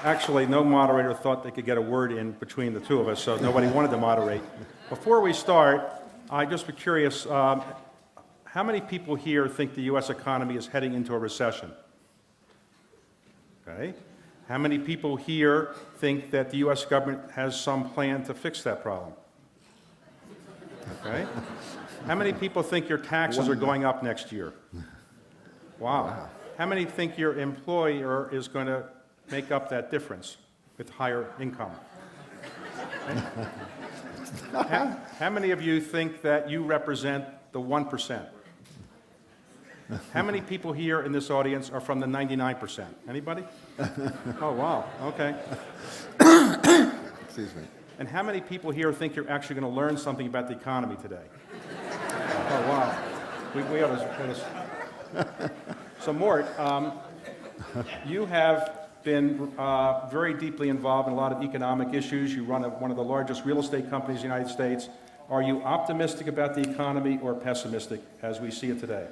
Actually, no moderator thought they could get a word in between the two of us, so nobody wanted to moderate. Before we start, I just be curious, how many people here think the U.S. economy is heading into a recession? Okay. How many people here think that the U.S. government has some plan to fix that problem? Okay. How many people think your taxes are going up next year? Wow. How many think your employer is going to make up that difference with higher income? How many of you think that you represent the 1%? How many people here in this audience are from the 99%? Anybody? Oh, wow. Okay. Excuse me. And how many people here think you're actually going to learn something about the economy today? Oh, wow. We ought to... So, Mort, you have been very deeply involved in a lot of economic issues. You run one of the largest real estate companies in the United States. Are you optimistic about the economy or pessimistic as we see it today?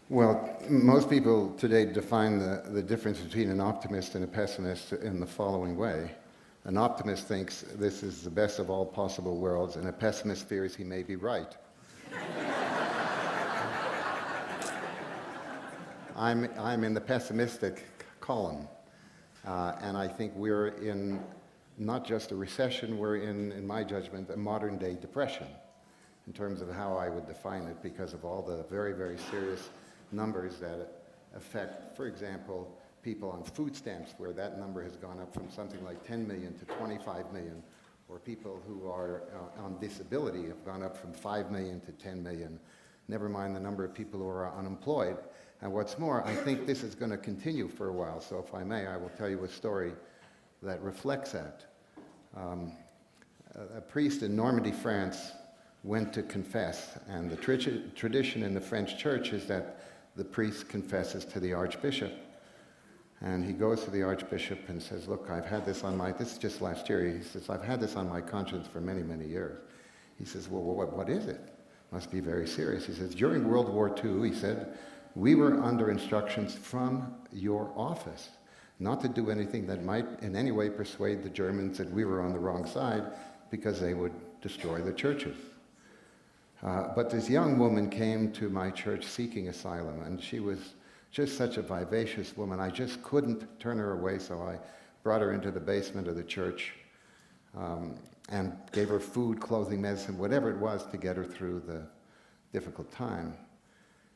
Well, most people today define the difference between an optimist and a pessimist in the following way. An optimist thinks this is the best of all possible worlds, and a pessimist fears he may be right. I'm in the pessimistic column, and I think we're in not just a recession, we're in my judgment, a modern-day depression in terms of how I would define it because of all the very, very serious numbers that affect, for example, people on food stamps, where that number has gone up from something like 10 million to 25 million, or people who are on disability have gone up from 5 million to 10 million, never mind the number of people who are unemployed. And what's more, I think this is going to continue for a while, so if I may, I will tell you a story that reflects that. A priest in Normandy, France, went to confess, and the tradition in the French church is that the priest confesses to the archbishop. And he goes to the archbishop and says, look, I've had this on my, this is just last year, he says, I've had this on my conscience for many, many years. He says, well, what is it? Must be very serious. He says, during World War II, he said, we were under instructions from your office not to do anything that might in any way persuade the Germans that we were on the wrong side because they would destroy the churches. But this young woman came to my church seeking asylum, and she was just such a vivacious woman. I just couldn't turn her away, so I brought her into the basement of the church and gave her food, clothing, medicine, whatever it was to get her through the difficult time.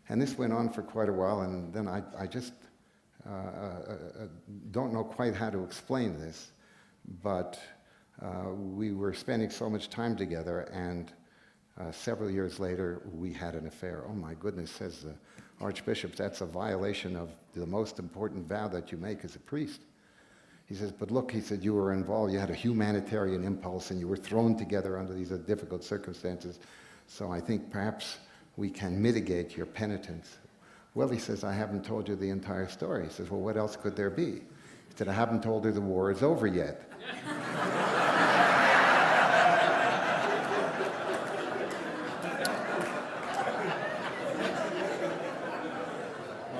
And this went on for quite a while, and then I just don't know quite how to explain this, but we were spending so much time together, and several years later, we had an affair. Oh my goodness, says the Archbishop, that's a violation of the most important vow that you make as a priest. He says, but look, he said, you were involved, you had a humanitarian impulse, and you were thrown together under these difficult circumstances, so I think perhaps we can mitigate your penitence. Well, he says, I haven't told you the entire story. He says, well, what else could there be? He said, I haven't told her the war is over yet.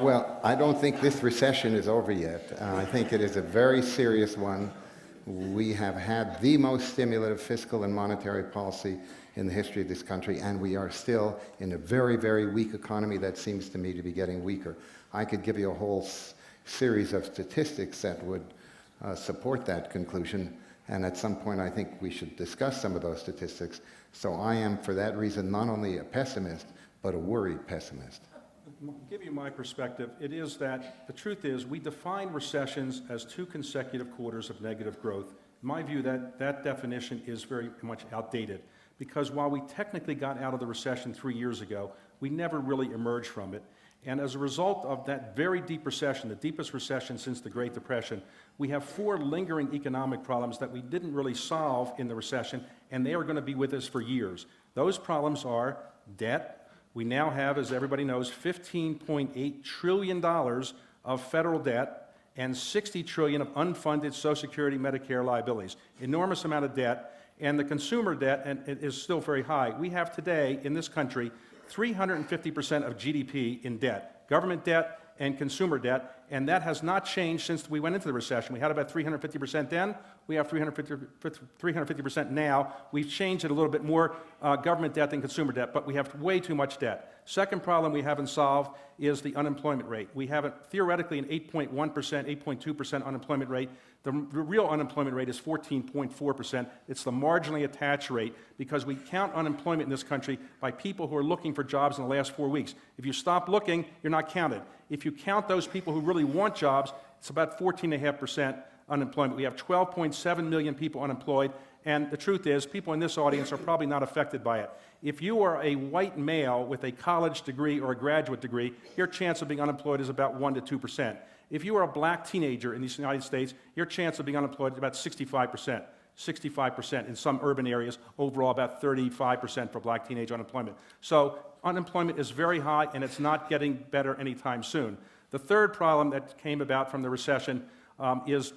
Well, I don't think this recession is over yet. I think it is a very serious one. We have had the most stimulative fiscal and monetary policy in the history of this country, and we are still in a very, very weak economy that seems to me to be getting weaker. I could give you a whole series of statistics that would support that conclusion, and at some point I think we should discuss some of those statistics. So I am, for that reason, not only a pessimist, but a worried pessimist. I'll give you my perspective. It is that the truth is we define recessions as 2 consecutive quarters of negative growth. In my view, that definition is very much outdated, because while we technically got out of the recession 3 years ago, we never really emerged from it. And as a result of that very deep recession, the deepest recession since the Great Depression, we have 4 lingering economic problems that we didn't really solve in the recession, and they are going to be with us for years. Those problems are debt. We now have, as everybody knows, $15.8 trillion of federal debt and $60 trillion of unfunded Social Security, Medicare liabilities. Enormous amount of debt, and the consumer debt and it is still very high. We have today in this country 350% of GDP in debt, government debt and consumer debt, And that has not changed since we went into the recession. We had about 350% then. We have 350% now. We've changed it a little bit more government debt than consumer debt, but we have way too much debt. Second problem we haven't solved is the unemployment rate. We have theoretically an 8.1%, 8.2% unemployment rate. The real unemployment rate is 14.4%. It's the marginally attached rate because we count unemployment in this country by people who are looking for jobs in the last 4 weeks. If you stop looking, you're not counted. If you count those people who really want jobs, it's about 14.5% unemployment. We have 12.7 million people unemployed, and the truth is, people in this audience are probably not affected by it. If you are a white male with a college degree or a graduate degree, your chance of being unemployed is about 1 to 2%. If you are a black teenager in the United States, your chance of being unemployed is about 65%. 65% in some urban areas, overall about 35% for black teenage unemployment. So unemployment is very high, and it's not getting better anytime soon. The third problem that came about from the recession is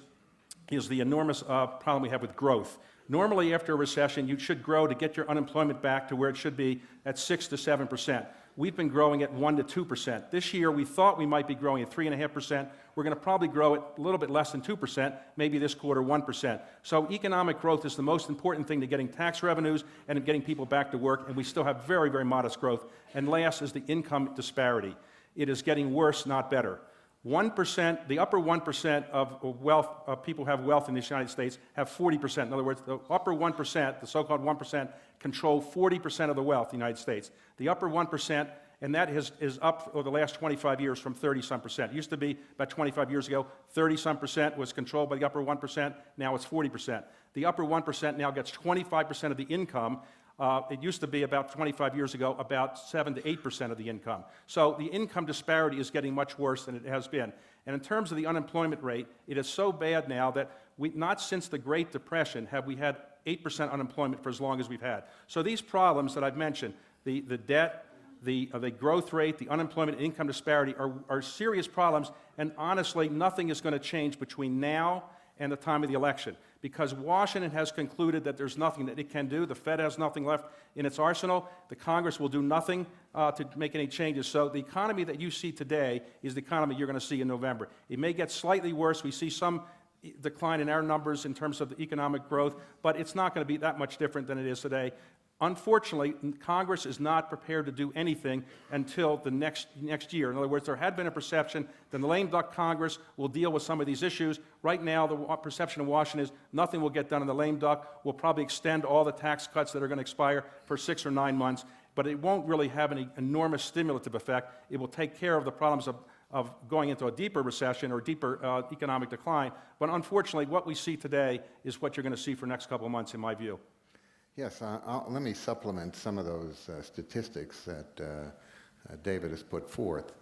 the enormous problem we have with growth. Normally, after a recession, you should grow to get your unemployment back to where it should be at 6 to 7%. We've been growing at 1 to 2%. This year, we thought we might be growing at 3.5%. We're going to probably grow at a little bit less than 2%, maybe this quarter 1%. So economic growth is the most important thing to getting tax revenues and getting people back to work, and we still have very, very modest growth. And last is the income disparity. It is getting worse, not better. 1%, the upper 1% of wealth, people who have wealth in the United States have 40%. In other words, the upper 1%, the so-called 1%, control 40% of the wealth in the United States. The upper 1%, and that is up over the last 25 years from 30-some%. It used to be about 25 years ago, 30-some% was controlled by the upper 1%. Now it's 40%. The upper 1% now gets 25% of the income. It used to be about 25 years ago, about 7 to 8% of the income. So the income disparity is getting much worse than it has been. And in terms of the unemployment rate, it is so bad now that not since the Great Depression have we had 8% unemployment for as long as we've had. So these problems that I've mentioned, the debt, the growth rate, the unemployment, and income disparity are serious problems, and honestly, nothing is going to change between now and the time of the election, because Washington has concluded that there's nothing that it can do. The Fed has nothing left in its arsenal. The Congress will do nothing to make any changes. So the economy that you see today is the economy you're going to see in November. It may get slightly worse. We see some decline in our numbers in terms of the economic growth, but it's not going to be that much different than it is today. Unfortunately, Congress is not prepared to do anything until the next year. In other words, there had been a perception that the lame duck Congress will deal with some of these issues. Right now, the perception in Washington is nothing will get done in the lame duck. We'll probably extend all the tax cuts that are going to expire for 6 or 9 months, but it won't really have any enormous stimulative effect. It will take care of the problems of going into a deeper recession or deeper economic decline. But unfortunately, what we see today is what you're going to see for the next couple of months, in my view. Yes, let me supplement some of those statistics that David has put forth.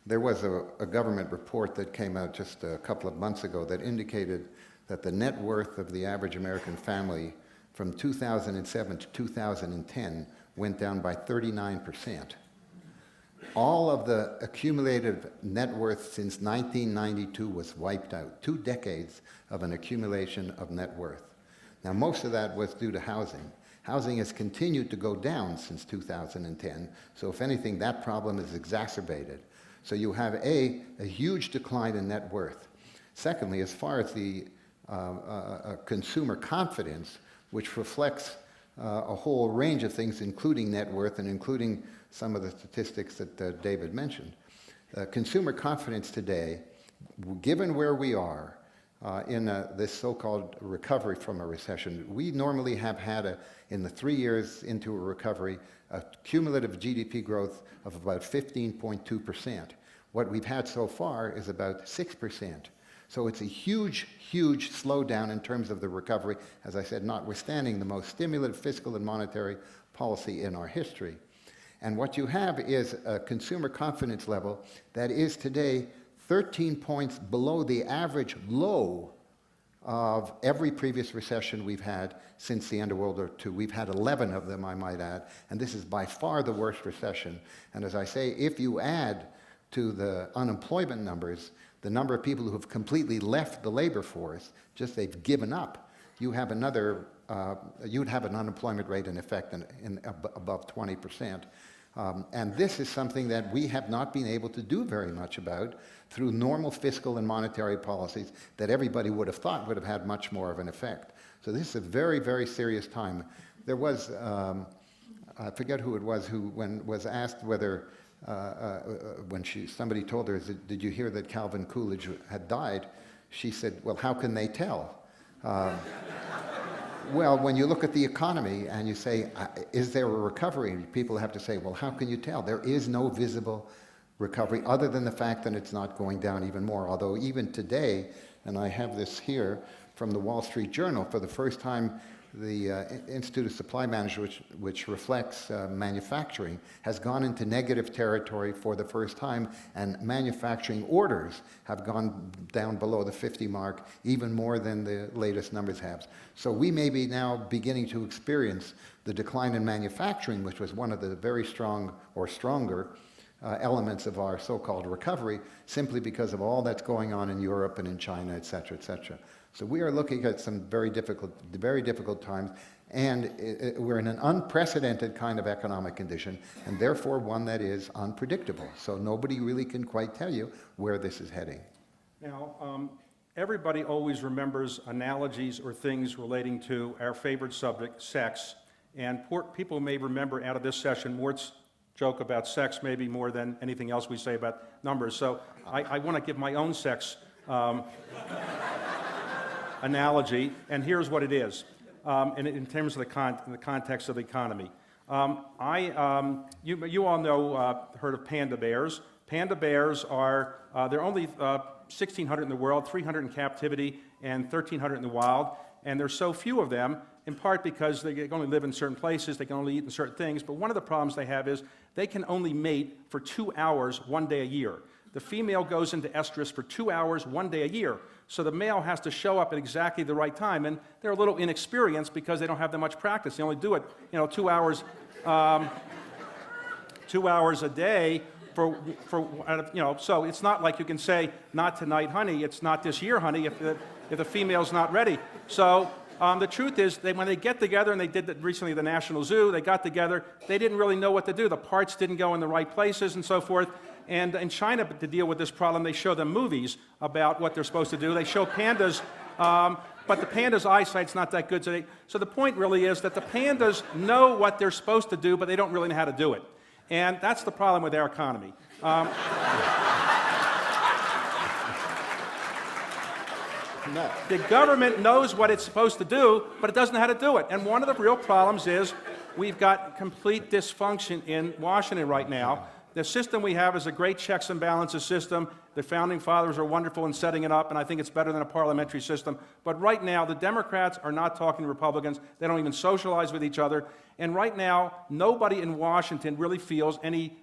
There was a government report that came out just a couple of months ago that indicated that the net worth of the average American family from 2007 to 2010 went down by 39%. All of the accumulated net worth since 1992 was wiped out. 2 decades of an accumulation of net worth. Now, most of that was due to housing. Housing has continued to go down since 2010, so if anything, that problem is exacerbated. So you have a huge decline in net worth. Secondly, as far as the consumer confidence, which reflects a whole range of things, including net worth and including some of the statistics that David mentioned, consumer confidence today, given where we are in this so-called recovery from a recession, we normally have had, in the 3 years into a recovery, a cumulative GDP growth of about 15.2%. What we've had so far is about 6%. So it's a huge, huge slowdown in terms of the recovery, as I said, notwithstanding the most stimulative fiscal and monetary policy in our history. And what you have is a consumer confidence level that is today 13 points below the average low of every previous recession we've had since the end of World War II. We've had 11 of them, I might add, and this is by far the worst recession. And as I say, if you add to the unemployment numbers the number of people who have completely left the labor force, just they've given up, you have another, you'd have an unemployment rate in effect above 20%. And this is something that we have not been able to do very much about through normal fiscal and monetary policies that everybody would have thought would have had much more of an effect. So this is a very, very serious time. There was, I forget who it was, who when was asked whether, when somebody told her, did you hear that Calvin Coolidge had died? She said, well, how can they tell? Well, when you look at the economy and you say, is there a recovery? People have to say, well, how can you tell? There is no visible recovery other than the fact that it's not going down even more. Although even today, and I have this here from the Wall Street Journal, for the first time, the Institute of Supply Management, which reflects manufacturing, has gone into negative territory for the first time, and manufacturing orders have gone down below the 50 mark, even more than the latest numbers have. So we may be now beginning to experience the decline in manufacturing, which was one of the very strong or stronger elements of our so-called recovery, simply because of all that's going on in Europe and in China, et cetera, et cetera. So we are looking at some very difficult times, and we're in an unprecedented kind of economic condition, and therefore one that is unpredictable. So nobody really can quite tell you where this is heading. Now, everybody always remembers analogies or things relating to our favorite subject, sex, and people may remember out of this session Mort's joke about sex maybe more than anything else we say about numbers. So I want to give my own sex analogy, and here's what it is, in terms of the context of the economy. You all know, heard of panda bears. Panda bears are, there are only 1,600 in the world, 300 in captivity, and 1,300 in the wild, and there's so few of them, in part because they can only live in certain places, they can only eat in certain things, but one of the problems they have is they can only mate for 2 hours, 1 day a year. The female goes into estrus for 2 hours, 1 day a year. So the male has to show up at exactly the right time, and they're a little inexperienced because they don't have that much practice. They only do it, 2 hours, 2 hours a day so it's not like you can say, not tonight, honey, it's not this year, honey, if the female's not ready. So the truth is, when they get together, and they did that recently at the National Zoo, they got together, they didn't really know what to do. The parts didn't go in the right places and so forth. And in China, to deal with this problem, they show them movies about what they're supposed to do. They show pandas, but the pandas' eyesight's not that good. So the point really is that the pandas know what they're supposed to do, but they don't really know how to do it. And that's the problem with our economy. The government knows what it's supposed to do, but it doesn't know how to do it. And one of the real problems is we've got complete dysfunction in Washington right now. The system we have is a great checks and balances system. The founding fathers are wonderful in setting it up, and I think it's better than a parliamentary system. But right now, the Democrats are not talking to Republicans. They don't even socialize with each other. And right now, nobody in Washington really feels any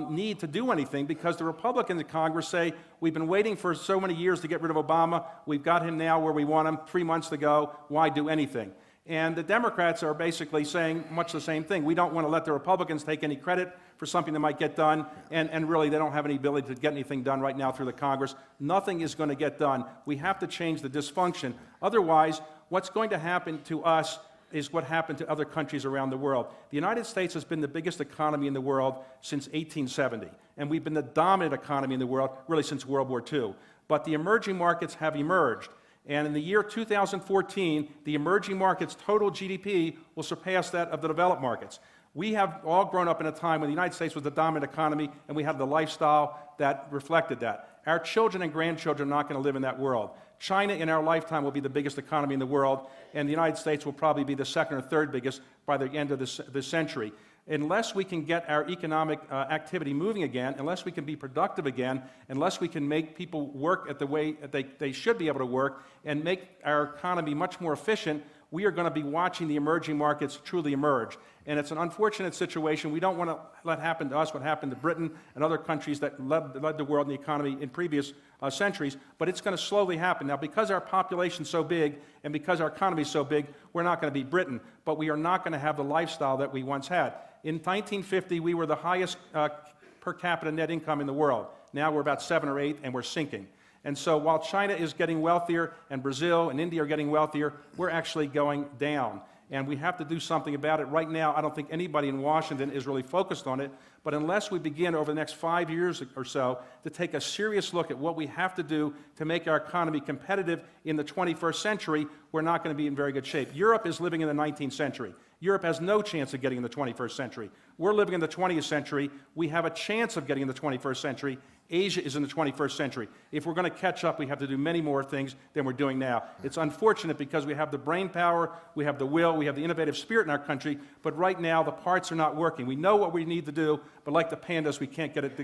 need to do anything, because the Republicans in Congress say, we've been waiting for so many years to get rid of Obama. We've got him now where we want him 3 months ago. Why do anything? And the Democrats are basically saying much the same thing. We don't want to let the Republicans take any credit for something that might get done, and really they don't have any ability to get anything done right now through the Congress. Nothing is going to get done. We have to change the dysfunction. Otherwise, what's going to happen to us is what happened to other countries around the world. The United States has been the biggest economy in the world since 1870, and we've been the dominant economy in the world really since World War II. But the emerging markets have emerged. And in the year 2014, the emerging markets' total GDP will surpass that of the developed markets. We have all grown up in a time when the United States was the dominant economy, and we had the lifestyle that reflected that. Our children and grandchildren are not going to live in that world. China, in our lifetime, will be the biggest economy in the world, and the United States will probably be the second or third biggest by the end of this century. Unless we can get our economic activity moving again, unless we can be productive again, unless we can make people work at the way they should be able to work and make our economy much more efficient, we are going to be watching the emerging markets truly emerge. And it's an unfortunate situation. We don't want to let happen to us what happened to Britain and other countries that led the world and the economy in previous centuries, but it's going to slowly happen. Now, because our population's so big and because our economy is so big, we're not going to be Britain, but we are not going to have the lifestyle that we once had. In 1950, we were the highest per capita net income in the world. Now we're about 7 or 8, and we're sinking. And so while China is getting wealthier, and Brazil and India are getting wealthier, we're actually going down. and we have to do something about it. Right now, I don't think anybody in Washington is really focused on it, but unless we begin over the next 5 years or so to take a serious look at what we have to do to make our economy competitive in the 21st century, we're not going to be in very good shape. Europe is living in the 19th century. Europe has no chance of getting in the 21st century. We're living in the 20th century. We have a chance of getting in the 21st century. Asia is in the 21st century. If we're going to catch up, we have to do many more things than we're doing now. It's unfortunate because we have the brain power, we have the will, we have the innovative spirit in our country, but right now the parts are not working. We know what we need to do, but like the pandas, we can't get it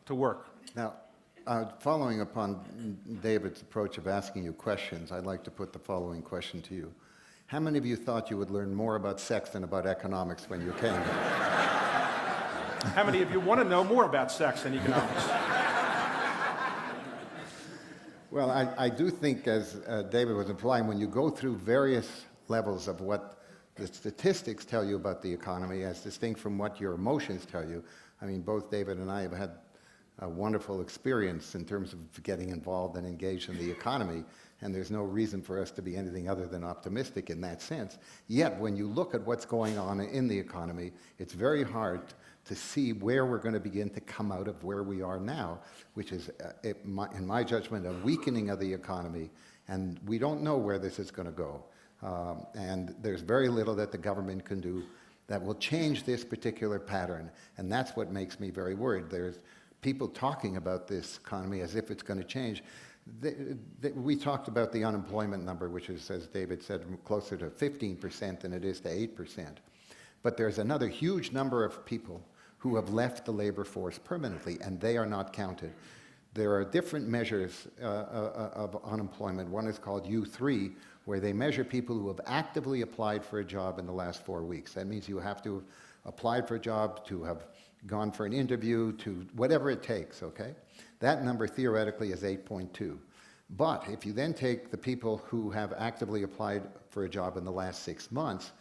to work. Now, following upon David's approach of asking you questions, I'd like to put the following question to you. How many of you thought you would learn more about sex than about economics when you came here? How many of you want to know more about sex than economics? Well, I do think, as David was implying, when you go through various levels of what the statistics tell you about the economy as distinct from what your emotions tell you, I mean, both David and I have had a wonderful experience in terms of getting involved and engaged in the economy, and there's no reason for us to be anything other than optimistic in that sense. Yet, when you look at what's going on in the economy, it's very hard to see where we're going to begin to come out of where we are now, which is, in my judgment, a weakening of the economy, and we don't know where this is going to go. And there's very little that the government can do that will change this particular pattern, and that's what makes me very worried. There's people talking about this economy as if it's going to change. We talked about the unemployment number, which is, as David said, closer to 15% than it is to 8%. But there's another huge number of people who have left the labor force permanently, and they are not counted. There are different measures of unemployment. One is called U3, where they measure people who have actively applied for a job in the last 4 weeks. That means you have to have applied for a job, to have gone for an interview, to whatever it takes, okay? That number theoretically is 8.2. But if you then take the people who have actively applied for a job in the last 6 months,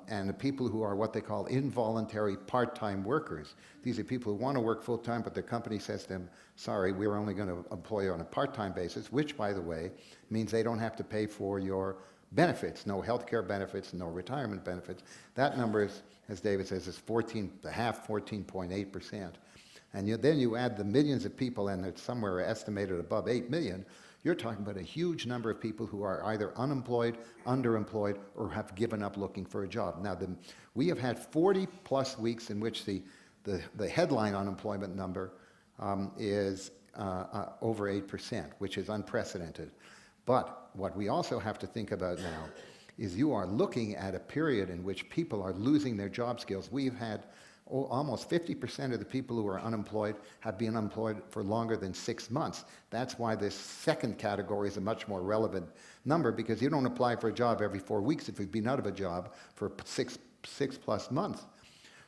and the people who are what they call involuntary part-time workers. These are people who want to work full-time, but their company says to them, sorry, we're only going to employ you on a part-time basis, which, by the way, means they don't have to pay for your benefits, no health care benefits, no retirement benefits. That number is, as David says, is 14.8%. And then you add the millions of people, and it's somewhere estimated above 8 million, you're talking about a huge number of people who are either unemployed, underemployed, or have given up looking for a job. Now, we have had 40-plus weeks in which the headline unemployment number is over 8%, which is unprecedented. But what we also have to think about now is you are looking at a period in which people are losing their job skills. We've had almost 50% of the people who are unemployed have been unemployed for longer than 6 months. That's why this second category is a much more relevant number, because you don't apply for a job every 4 weeks if you've been out of a job for six plus months.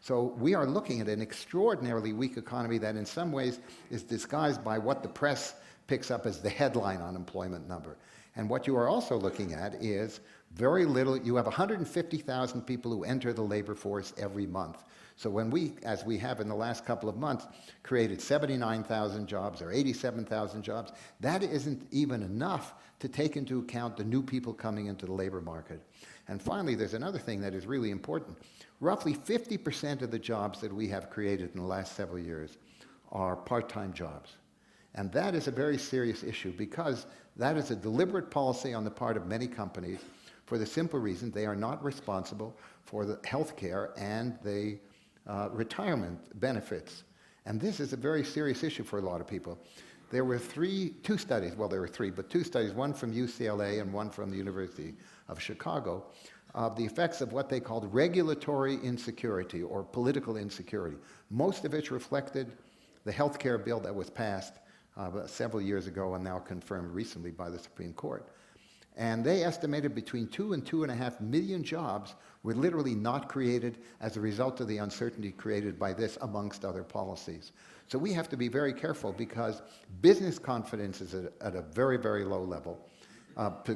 So we are looking at an extraordinarily weak economy that in some ways is disguised by what the press picks up as the headline unemployment number. And what you are also looking at is very little. You have 150,000 people who enter the labor force every month. So when we, as we have in the last couple of months, created 79,000 jobs or 87,000 jobs, that isn't even enough to take into account the new people coming into the labor market. And finally, there's another thing that is really important. Roughly 50% of the jobs that we have created in the last several years are part-time jobs. And that is a very serious issue, because that is a deliberate policy on the part of many companies for the simple reason they are not responsible for the health care and the retirement benefits. And this is a very serious issue for a lot of people. There were two studies, one from UCLA and one from the University of Chicago, of the effects of what they called regulatory insecurity or political insecurity. Most of it reflected the health care bill that was passed several years ago and now confirmed recently by the Supreme Court. And they estimated between 2 and 2.5 million jobs were literally not created as a result of the uncertainty created by this, amongst other policies. So we have to be very careful, because business confidence is at a very, very low level.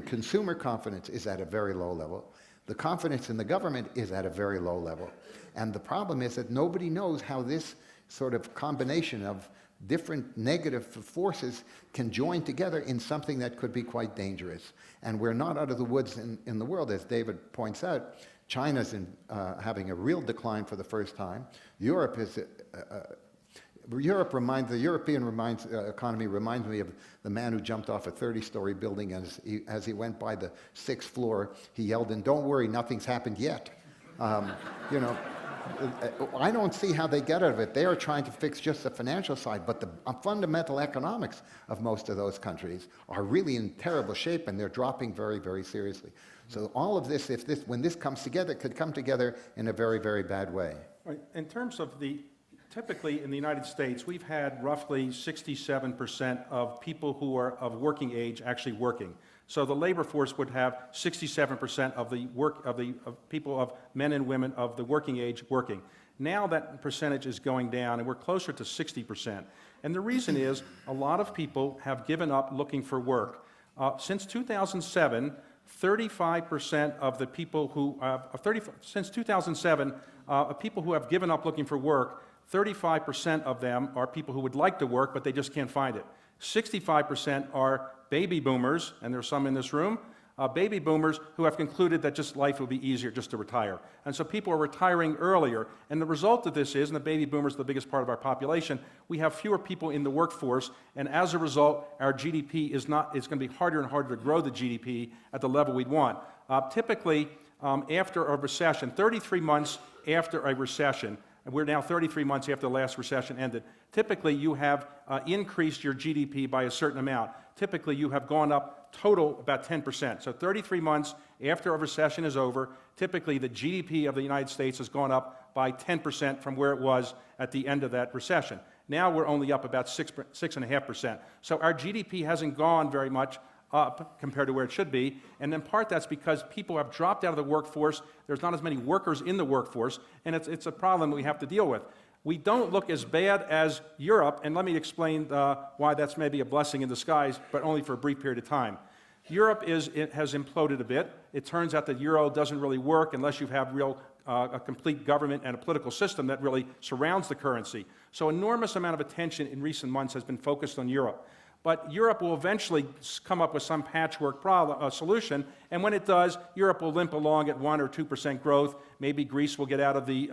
Consumer confidence is at a very low level. The confidence in the government is at a very low level. And the problem is that nobody knows how this sort of combination of different negative forces can join together in something that could be quite dangerous. And we're not out of the woods in the world, as David points out. China's having a real decline for the first time. Europe is the European economy reminds me of the man who jumped off a 30-story building, and as he went by the 6th floor, he yelled, "And don't worry, nothing's happened yet." You know, I don't see how they get out of it. They are trying to fix just the financial side, but the fundamental economics of most of those countries are really in terrible shape, and they're dropping very, very seriously. So all of this, when this comes together, could come together in a very, very bad way. Right. In terms of typically in the United States, we've had roughly 67% of people who are of working age actually working. So the labor force would have 67% of the people, of men and women of the working age working. Now that percentage is going down, and we're closer to 60%. And the reason is a lot of people have given up looking for work. Since 2007, 35% of the people who since 2007, people who have given up looking for work, 35% of them are people who would like to work, but they just can't find it. 65% are baby boomers, and there's some in this room, baby boomers who have concluded that just life would be easier just to retire. And so people are retiring earlier. And the result of this is, and the baby boomers are the biggest part of our population, we have fewer people in the workforce, and as a result, our GDP it's going to be harder and harder to grow the GDP at the level we'd want. Typically, after a recession, 33 months after a recession, and we're now 33 months after the last recession ended, typically you have increased your GDP by a certain amount. Typically you have gone up total about 10%. So 33 months after a recession is over, typically the GDP of the United States has gone up by 10% from where it was at the end of that recession. Now we're only up about 6.5%. So our GDP hasn't gone very much up compared to where it should be, and in part that's because people have dropped out of the workforce. There's not as many workers in the workforce, and it's a problem we have to deal with. We don't look as bad as Europe, and let me explain why that's maybe a blessing in disguise, but only for a brief period of time. Europe has imploded a bit. It turns out that the euro doesn't really work unless you have a complete government and a political system that really surrounds the currency. So enormous amount of attention in recent months has been focused on Europe. But Europe will eventually come up with some patchwork solution, and when it does, Europe will limp along at 1 or 2% growth. Maybe Greece will get out of the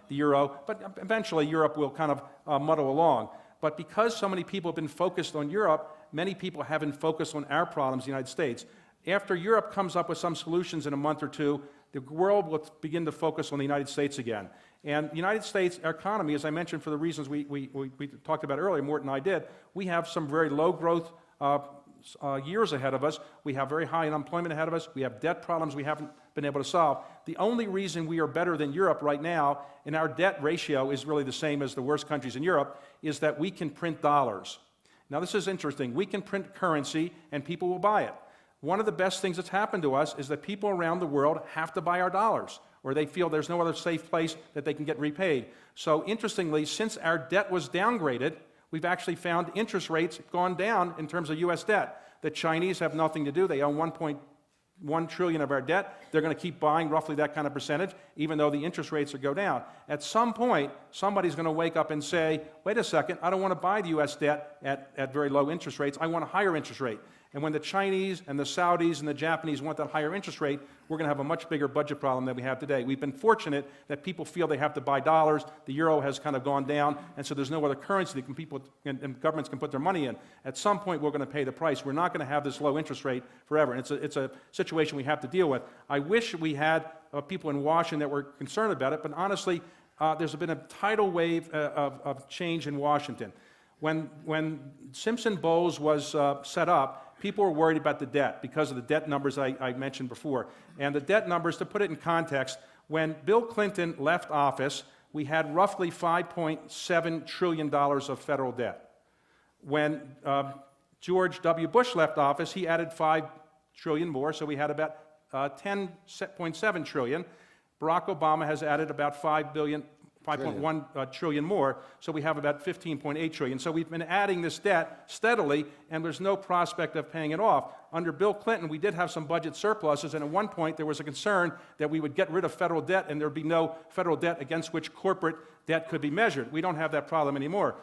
euro, but eventually Europe will kind of muddle along. But because so many people have been focused on Europe, many people haven't focused on our problems in the United States. After Europe comes up with some solutions in a month or two, the world will begin to focus on the United States again. And the United States economy, as I mentioned for the reasons we talked about earlier, Mort and I did, we have some very low growth years ahead of us. We have very high unemployment ahead of us. We have debt problems we haven't been able to solve. The only reason we are better than Europe right now, and our debt ratio is really the same as the worst countries in Europe, is that we can print dollars. Now this is interesting. We can print currency and people will buy it. One of the best things that's happened to us is that people around the world have to buy our dollars, or they feel there's no other safe place that they can get repaid. So interestingly, since our debt was downgraded, we've actually found interest rates gone down in terms of U.S. debt. The Chinese have nothing to do. They own 1.1 trillion of our debt. They're going to keep buying roughly that kind of percentage, even though the interest rates will go down. At some point, somebody's going to wake up and say, wait a second, I don't want to buy the U.S. debt at very low interest rates. I want a higher interest rate. And when the Chinese and the Saudis and the Japanese want that higher interest rate, we're going to have a much bigger budget problem than we have today. We've been fortunate that people feel they have to buy dollars. The euro has kind of gone down, and so there's no other currency that people and governments can put their money in. At some point, we're going to pay the price. We're not going to have this low interest rate forever, and it's a situation we have to deal with. I wish we had people in Washington that were concerned about it, but honestly, there's been a tidal wave of change in Washington. When Simpson Bowles was set up, people were worried about the debt because of the debt numbers I mentioned before. And the debt numbers, to put it in context, when Bill Clinton left office, we had roughly $5.7 trillion of federal debt. When George W. Bush left office, he added $5 trillion more, so we had about $10.7 trillion. Barack Obama has added about $5.1 trillion more, so we have about $15.8 trillion. So we've been adding this debt steadily, and there's no prospect of paying it off. Under Bill Clinton, we did have some budget surpluses, and at one point there was a concern that we would get rid of federal debt and there'd be no federal debt against which corporate debt could be measured. We don't have that problem anymore.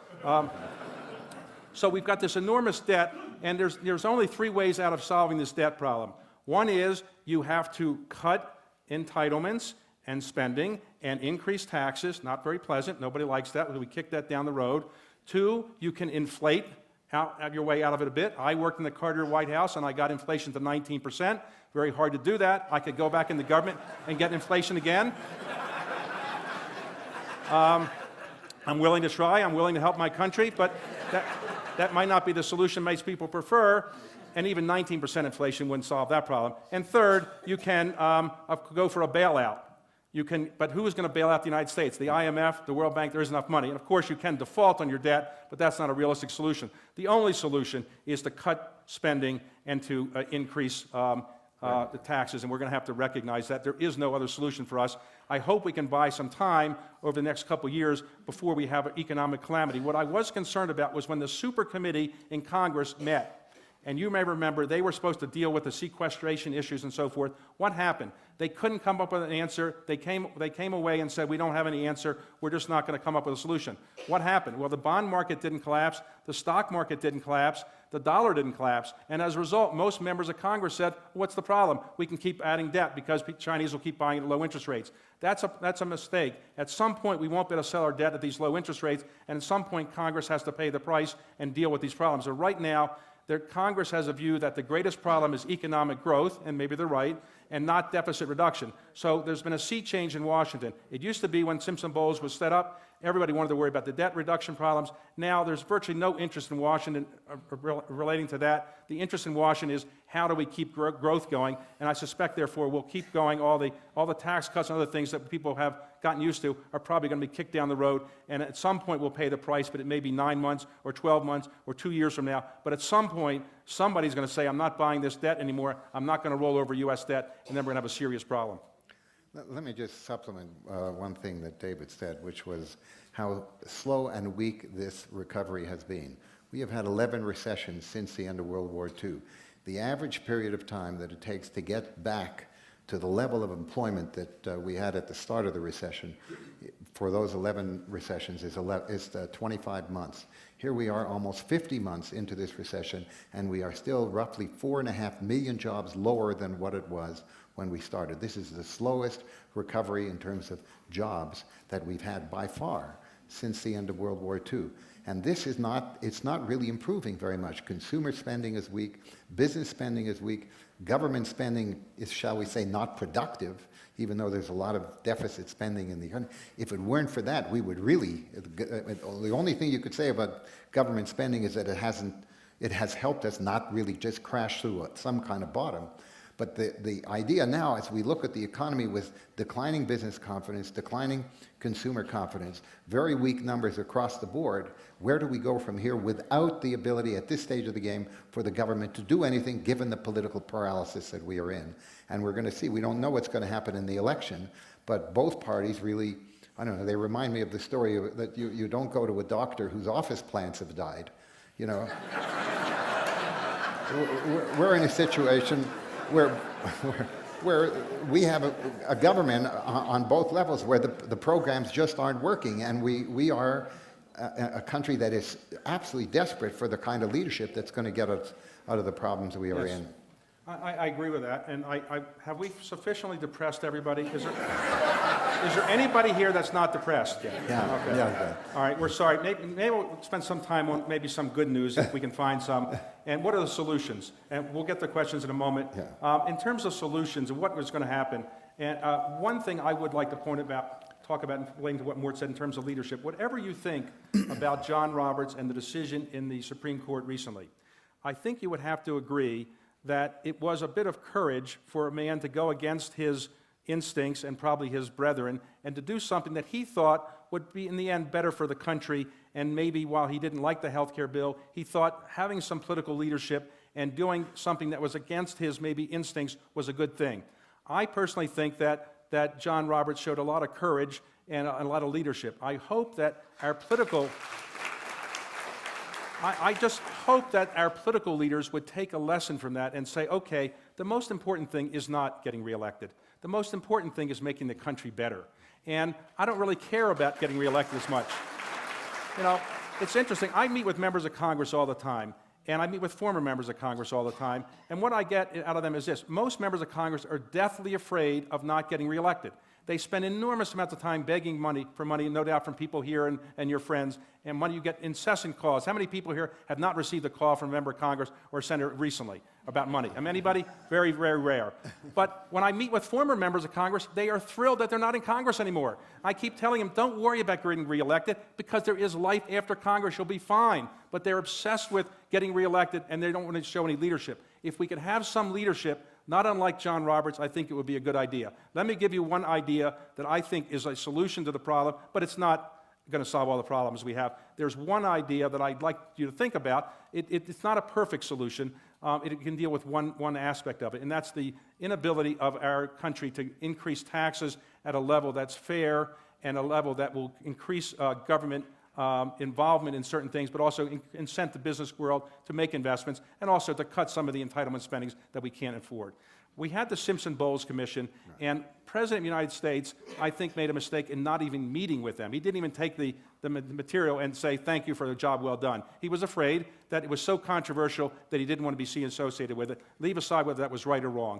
So we've got this enormous debt, and there's only three ways out of solving this debt problem. One is you have to cut entitlements and spending and increase taxes. Not very pleasant. Nobody likes that. We kick that down the road. Two, you can inflate out your way out of it a bit. I worked in the Carter White House, and I got inflation to 19%. Very hard to do that. I could go back in the government and get inflation again. I'm willing to try. I'm willing to help my country, but that might not be the solution most people prefer, and even 19% inflation wouldn't solve that problem. And third, you can go for a bailout. But who is going to bail out the United States? The IMF, the World Bank, there isn't enough money. And of course, you can default on your debt, but that's not a realistic solution. The only solution is to cut spending and to increase the taxes, and we're going to have to recognize that. There is no other solution for us. I hope we can buy some time over the next couple years before we have an economic calamity. What I was concerned about was when the super committee in Congress met, and you may remember they were supposed to deal with the sequestration issues and so forth. What happened? They couldn't come up with an answer. They came away and said, we don't have any answer. We're just not going to come up with a solution. What happened? Well, the bond market didn't collapse. The stock market didn't collapse. The dollar didn't collapse. And as a result, most members of Congress said, what's the problem? We can keep adding debt because Chinese will keep buying at low interest rates. That's a mistake. At some point, we won't be able to sell our debt at these low interest rates, and at some point, Congress has to pay the price and deal with these problems. So right now, Congress has a view that the greatest problem is economic growth, and maybe they're right, and not deficit reduction. So there's been a sea change in Washington. It used to be when Simpson Bowles was set up, everybody wanted to worry about the debt reduction problems. Now there's virtually no interest in Washington relating to that. The interest in Washington is how do we keep growth going, and I suspect, therefore, we'll keep going. All the tax cuts and other things that people have gotten used to are probably going to be kicked down the road, and at some point we'll pay the price, but it may be 9 months or 12 months or 2 years from now. But at some point, somebody's going to say, I'm not buying this debt anymore, I'm not going to roll over U.S. debt, and then we're going to have a serious problem. Let me just supplement one thing that David said, which was how slow and weak this recovery has been. We have had 11 recessions since the end of World War II. The average period of time that it takes to get back to the level of employment that we had at the start of the recession for those 11 recessions is 25 months. Here we are almost 50 months into this recession, and we are still roughly 4.5 million jobs lower than what it was when we started. This is the slowest recovery in terms of jobs that we've had by far since the end of World War II. And this is it's not really improving very much. Consumer spending is weak, business spending is weak, government spending is, shall we say, not productive, even though there's a lot of deficit spending in the economy. If it weren't for that, we would really, the only thing you could say about government spending is that it has helped us not really just crash through some kind of bottom. But the idea now, as we look at the economy with declining business confidence, declining consumer confidence, very weak numbers across the board, where do we go from here without the ability at this stage of the game for the government to do anything given the political paralysis that we are in? And we're going to see, we don't know what's going to happen in the election, but both parties really, I don't know, they remind me of the story that you don't go to a doctor whose office plants have died. You know, we're in a situation where we have a government on both levels where the programs just aren't working, and we are a country that is absolutely desperate for the kind of leadership that's going to get us out of the problems we are in. I agree with that, and have we sufficiently depressed everybody? Is there anybody here that's not depressed yet? Yeah. Okay. Yeah. All right, we're sorry. Maybe we'll spend some time on maybe some good news if we can find some. And what are the solutions? And we'll get the questions in a moment. Yeah. In terms of solutions and what was going to happen, and one thing I would like to talk about relating to what Mort said in terms of leadership, whatever you think about John Roberts and the decision in the Supreme Court recently, I think you would have to agree that it was a bit of courage for a man to go against his instincts and probably his brethren and to do something that he thought would be in the end better for the country. And maybe while he didn't like the health care bill, he thought having some political leadership and doing something that was against his maybe instincts was a good thing. I personally think that John Roberts showed a lot of courage and a lot of leadership. I hope that our political I just hope that our political leaders would take a lesson from that and say, okay, the most important thing is not getting reelected. The most important thing is making the country better. And I don't really care about getting reelected as much. You know, It's interesting. I meet with members of Congress all the time, and I meet with former members of Congress all the time, and what I get out of them is this. Most members of Congress are deathly afraid of not getting reelected. They spend enormous amounts of time begging for money, no doubt from people here and your friends, and money you get incessant calls. How many people here have not received a call from a member of Congress or a senator recently about money? Anybody? Very, very rare. But when I meet with former members of Congress, they are thrilled that they're not in Congress anymore. I keep telling them, don't worry about getting reelected, because there is life after Congress. You'll be fine. But they're obsessed with getting reelected, and they don't want to show any leadership. If we could have some leadership, not unlike John Roberts, I think it would be a good idea. Let me give you one idea that I think is a solution to the problem, but it's not going to solve all the problems we have. There's one idea that I'd like you to think about. It's not a perfect solution. It can deal with one aspect of it, and that's the inability of our country to increase taxes at a level that's fair and a level that will increase government involvement in certain things, but also incent the business world to make investments, and also to cut some of the entitlement spendings that we can't afford. We had the Simpson-Bowles Commission, and President of the United States, I think, made a mistake in not even meeting with them. He didn't even take the material and say, thank you for the job well done. He was afraid that it was so controversial that he didn't want to be seen associated with it. Leave aside whether that was right or wrong.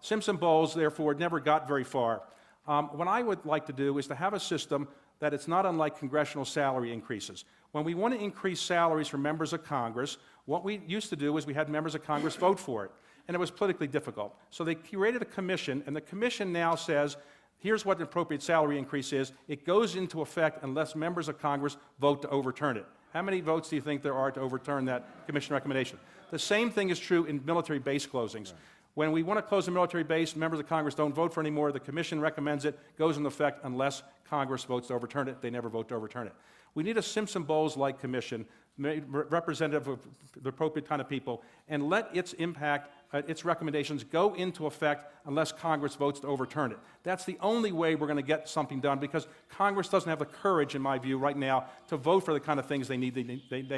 Simpson-Bowles, therefore, never got very far. What I would like to do is to have a system that it's not unlike congressional salary increases. When we want to increase salaries for members of Congress, what we used to do is we had members of Congress vote for it, and it was politically difficult. So they created a commission, and the commission now says, here's what the appropriate salary increase is. It goes into effect unless members of Congress vote to overturn it. How many votes do you think there are to overturn that commission recommendation? The same thing is true in military base closings. Right. When we want to close a military base, members of Congress don't vote for it anymore. The commission recommends it, goes into effect unless Congress votes to overturn it. They never vote to overturn it. We need a Simpson-Bowles-like commission, representative of the appropriate kind of people, and let its impact, its recommendations go into effect unless Congress votes to overturn it. That's the only way we're going to get something done, because Congress doesn't have the courage, in my view, right now, to vote for the kind of things they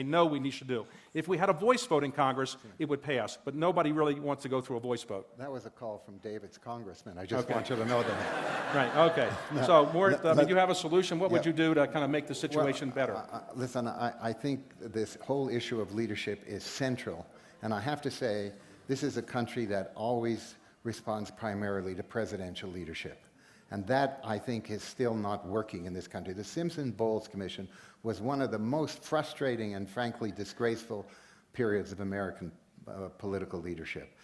know we need to do. If we had a voice vote in Congress, it would pass, but nobody really wants to go through a voice vote. That was a call from David's congressman. I just want you to know that. Right, okay. No, so, you have a solution. What would you do to kind of make the situation better? Listen, I think this whole issue of leadership is central, and I have to say, this is a country that always responds primarily to presidential leadership. And that, I think, is still not working in this country. The Simpson-Bowles Commission was one of the most frustrating and, frankly, disgraceful periods of American political leadership.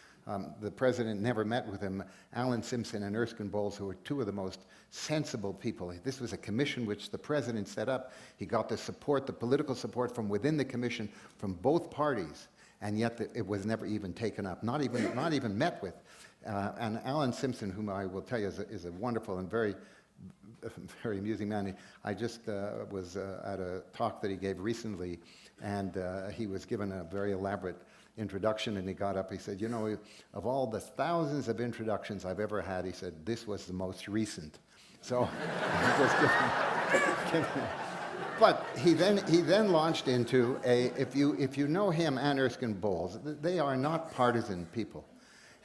The president never met with him. Alan Simpson and Erskine Bowles, who were two of the most sensible people. This was a commission which the president set up. He got the support, the political support from within the commission from both parties, and yet it was never even taken up, not even met with. And Alan Simpson, whom I will tell you is a wonderful and very amusing man. I just was at a talk that he gave recently, and he was given a very elaborate introduction, and he got up, he said, you know, of all the thousands of introductions I've ever had, he said, this was the most recent. So, but he then launched into if you know him and Erskine Bowles, they are not partisan people.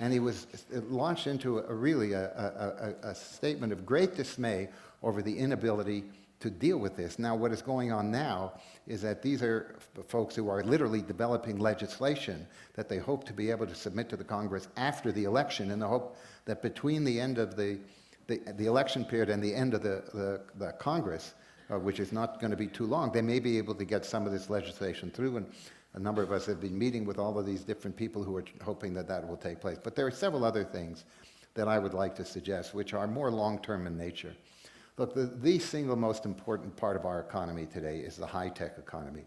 And he was launched into a statement of great dismay over the inability to deal with this. Now, what is going on now is that these are folks who are literally developing legislation that they hope to be able to submit to the Congress after the election, in the hope that between the end of the election period and the end of the Congress, which is not going to be too long, they may be able to get some of this legislation through. And a number of us have been meeting with all of these different people who are hoping that that will take place. But there are several other things that I would like to suggest, which are more long-term in nature. Look, the single most important part of our economy today is the high-tech economy.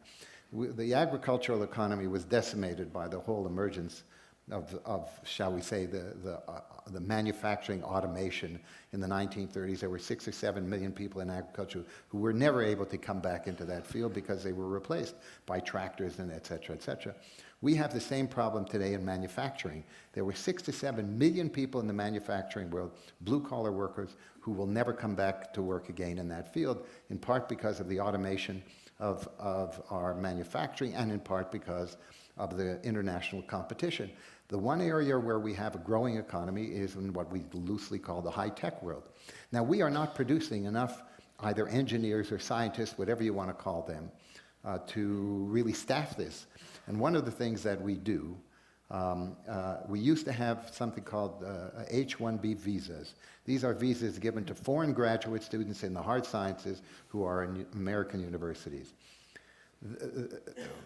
The agricultural economy was decimated by the whole emergence of shall we say, the manufacturing automation in the 1930s. There were 6 or 7 million people in agriculture who were never able to come back into that field because they were replaced by tractors and et cetera, et cetera. We have the same problem today in manufacturing. There were 6 to 7 million people in the manufacturing world, blue-collar workers, who will never come back to work again in that field, in part because of the automation of our manufacturing, and in part because of the international competition. The one area where we have a growing economy is in what we loosely call the high-tech world. Now, we are not producing enough either engineers or scientists, whatever you want to call them, to really staff this. And one of the things that we do, we used to have something called H-1B visas. These are visas given to foreign graduate students in the hard sciences who are in American universities.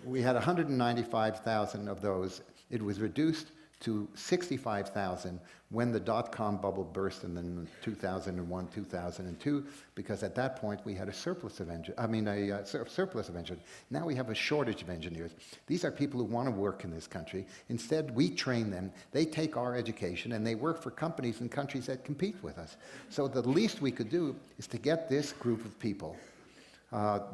We had 195,000 of those. It was reduced to 65,000 when the dot-com bubble burst in 2001, 2002, because at that point we had a surplus of surplus of engineers. Now we have a shortage of engineers. These are people who want to work in this country. Instead, we train them. They take our education and they work for companies in countries that compete with us. So the least we could do is to get this group of people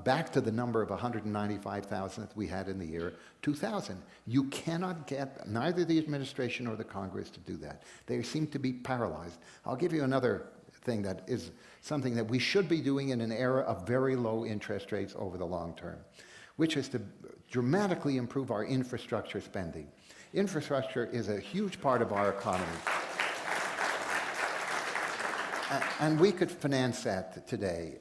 back to the number of 195,000 that we had in the year 2000. You cannot get neither the administration or the Congress to do that. They seem to be paralyzed. I'll give you another thing that is something that we should be doing in an era of very low interest rates over the long term, which is to dramatically improve our infrastructure spending. Infrastructure is a huge part of our economy. And we could finance that today.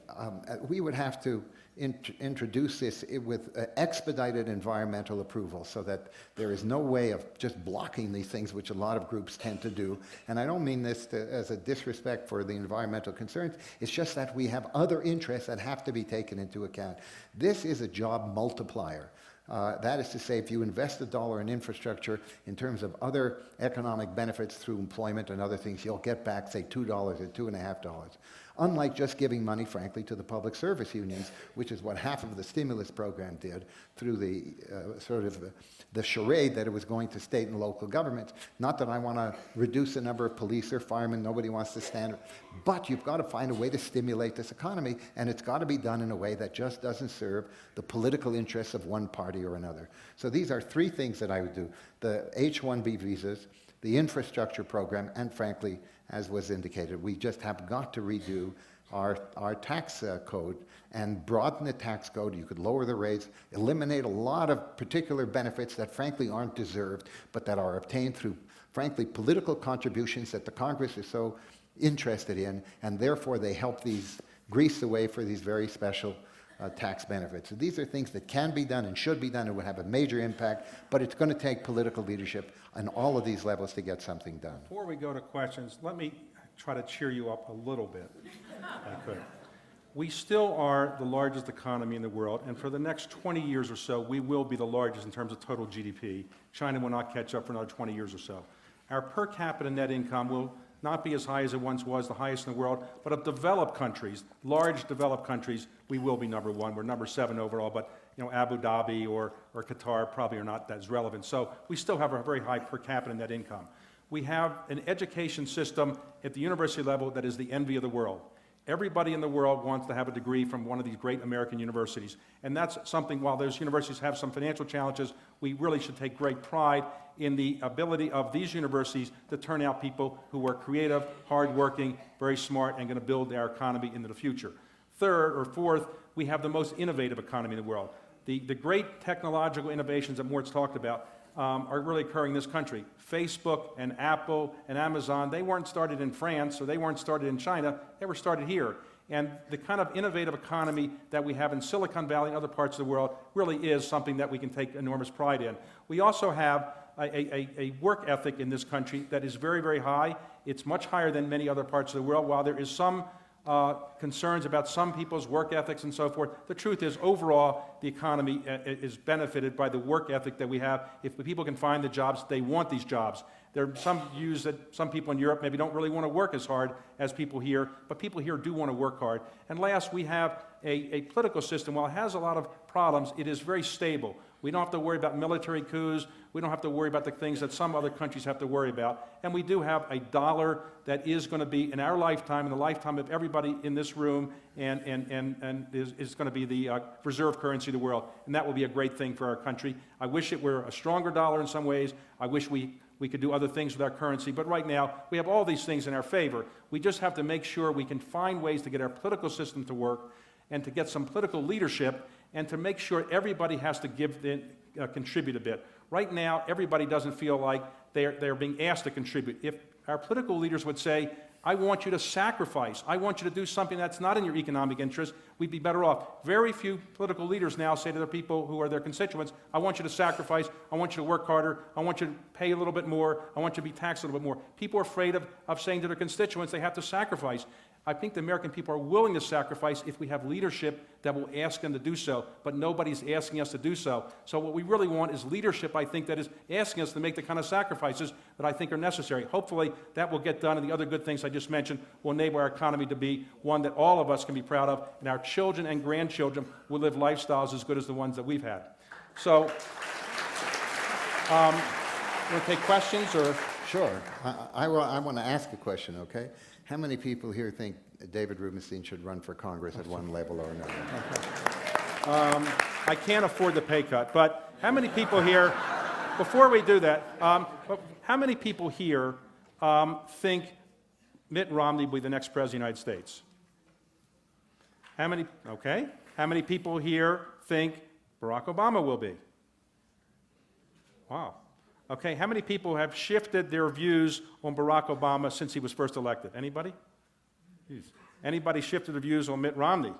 We would have to introduce this with expedited environmental approval so that there is no way of just blocking these things, which a lot of groups tend to do. And I don't mean this as a disrespect for the environmental concerns. It's just that we have other interests that have to be taken into account. This is a job multiplier. That is to say, if you invest $1 in infrastructure in terms of other economic benefits through employment and other things, you'll get back, say, $2 or $2.50. Unlike just giving money, frankly, to the public service unions, which is what half of the stimulus program did through the the charade that it was going to state and local governments. Not that I want to reduce the number of police or firemen, nobody wants to stand, but you've got to find a way to stimulate this economy, and it's got to be done in a way that just doesn't serve the political interests of one party or another. So these are three things that I would do: the H-1B visas, the infrastructure program, and frankly, as was indicated, we just have got to redo our tax code and broaden the tax code. You could lower the rates, eliminate a lot of particular benefits that frankly aren't deserved, but that are obtained through, frankly, political contributions that the Congress is so interested in, and therefore they help grease the way for these very special tax benefits. So these are things that can be done and should be done and would have a major impact, but it's going to take political leadership on all of these levels to get something done. Before we go to questions, let me try to cheer you up a little bit, if I could. We still are the largest economy in the world, and for the next 20 years or so, we will be the largest in terms of total GDP. China will not catch up for another 20 years or so. Our per capita net income will not be as high as it once was, the highest in the world, but of developed countries, large developed countries, we will be number one. We're number 7 overall, but Abu Dhabi or Qatar probably are not as relevant. So we still have a very high per capita net income. We have an education system at the university level that is the envy of the world. Everybody in the world wants to have a degree from one of these great American universities. And that's something, while those universities have some financial challenges, we really should take great pride in the ability of these universities to turn out people who are creative, hardworking, very smart, and going to build our economy into the future. Third or fourth, we have the most innovative economy in the world. The great technological innovations that Mort's talked about are really occurring in this country. Facebook and Apple and Amazon, they weren't started in France or they weren't started in China, they were started here. And the kind of innovative economy that we have in Silicon Valley and other parts of the world really is something that we can take enormous pride in. We also have a work ethic in this country that is very, very high. It's much higher than many other parts of the world. While there is some concerns about some people's work ethics and so forth, the truth is overall the economy is benefited by the work ethic that we have. If the people can find the jobs, they want these jobs. There are some views that some people in Europe maybe don't really want to work as hard as people here, but people here do want to work hard. And last, we have a political system. While it has a lot of problems, it is very stable. We don't have to worry about military coups. We don't have to worry about the things that some other countries have to worry about. And we do have a dollar that is going to be, in our lifetime, in the lifetime of everybody in this room, and is going to be the reserve currency of the world. And that will be a great thing for our country. I wish it were a stronger dollar in some ways. I wish we could do other things with our currency. But right now, we have all these things in our favor. We just have to make sure we can find ways to get our political system to work and to get some political leadership and to make sure everybody has to contribute a bit. Right now, everybody doesn't feel like they're being asked to contribute. If our political leaders would say, I want you to sacrifice. I want you to do something that's not in your economic interest. We'd be better off. Very few political leaders now say to their people who are their constituents, I want you to sacrifice. I want you to work harder. I want you to pay a little bit more. I want you to be taxed a little bit more. People are afraid of saying to their constituents they have to sacrifice. I think the American people are willing to sacrifice if we have leadership that will ask them to do so, but nobody's asking us to do so. So what we really want is leadership, I think, that is asking us to make the kind of sacrifices that I think are necessary. Hopefully that will get done, and the other good things I just mentioned will enable our economy to be one that all of us can be proud of, and our children and grandchildren will live lifestyles as good as the ones that we've had. So, want to take questions, or? Sure. I want to ask a question, okay? How many people here think David Rubenstein should run for Congress at one level or another? Okay. I can't afford the pay cut, but how many people here, before we do that, how many people here think Mitt Romney will be the next president of the United States? How many? Okay. How many people here think Barack Obama will be? Wow. Okay, how many people have shifted their views on Barack Obama since he was first elected? Anybody? Jeez. Anybody shifted their views on Mitt Romney?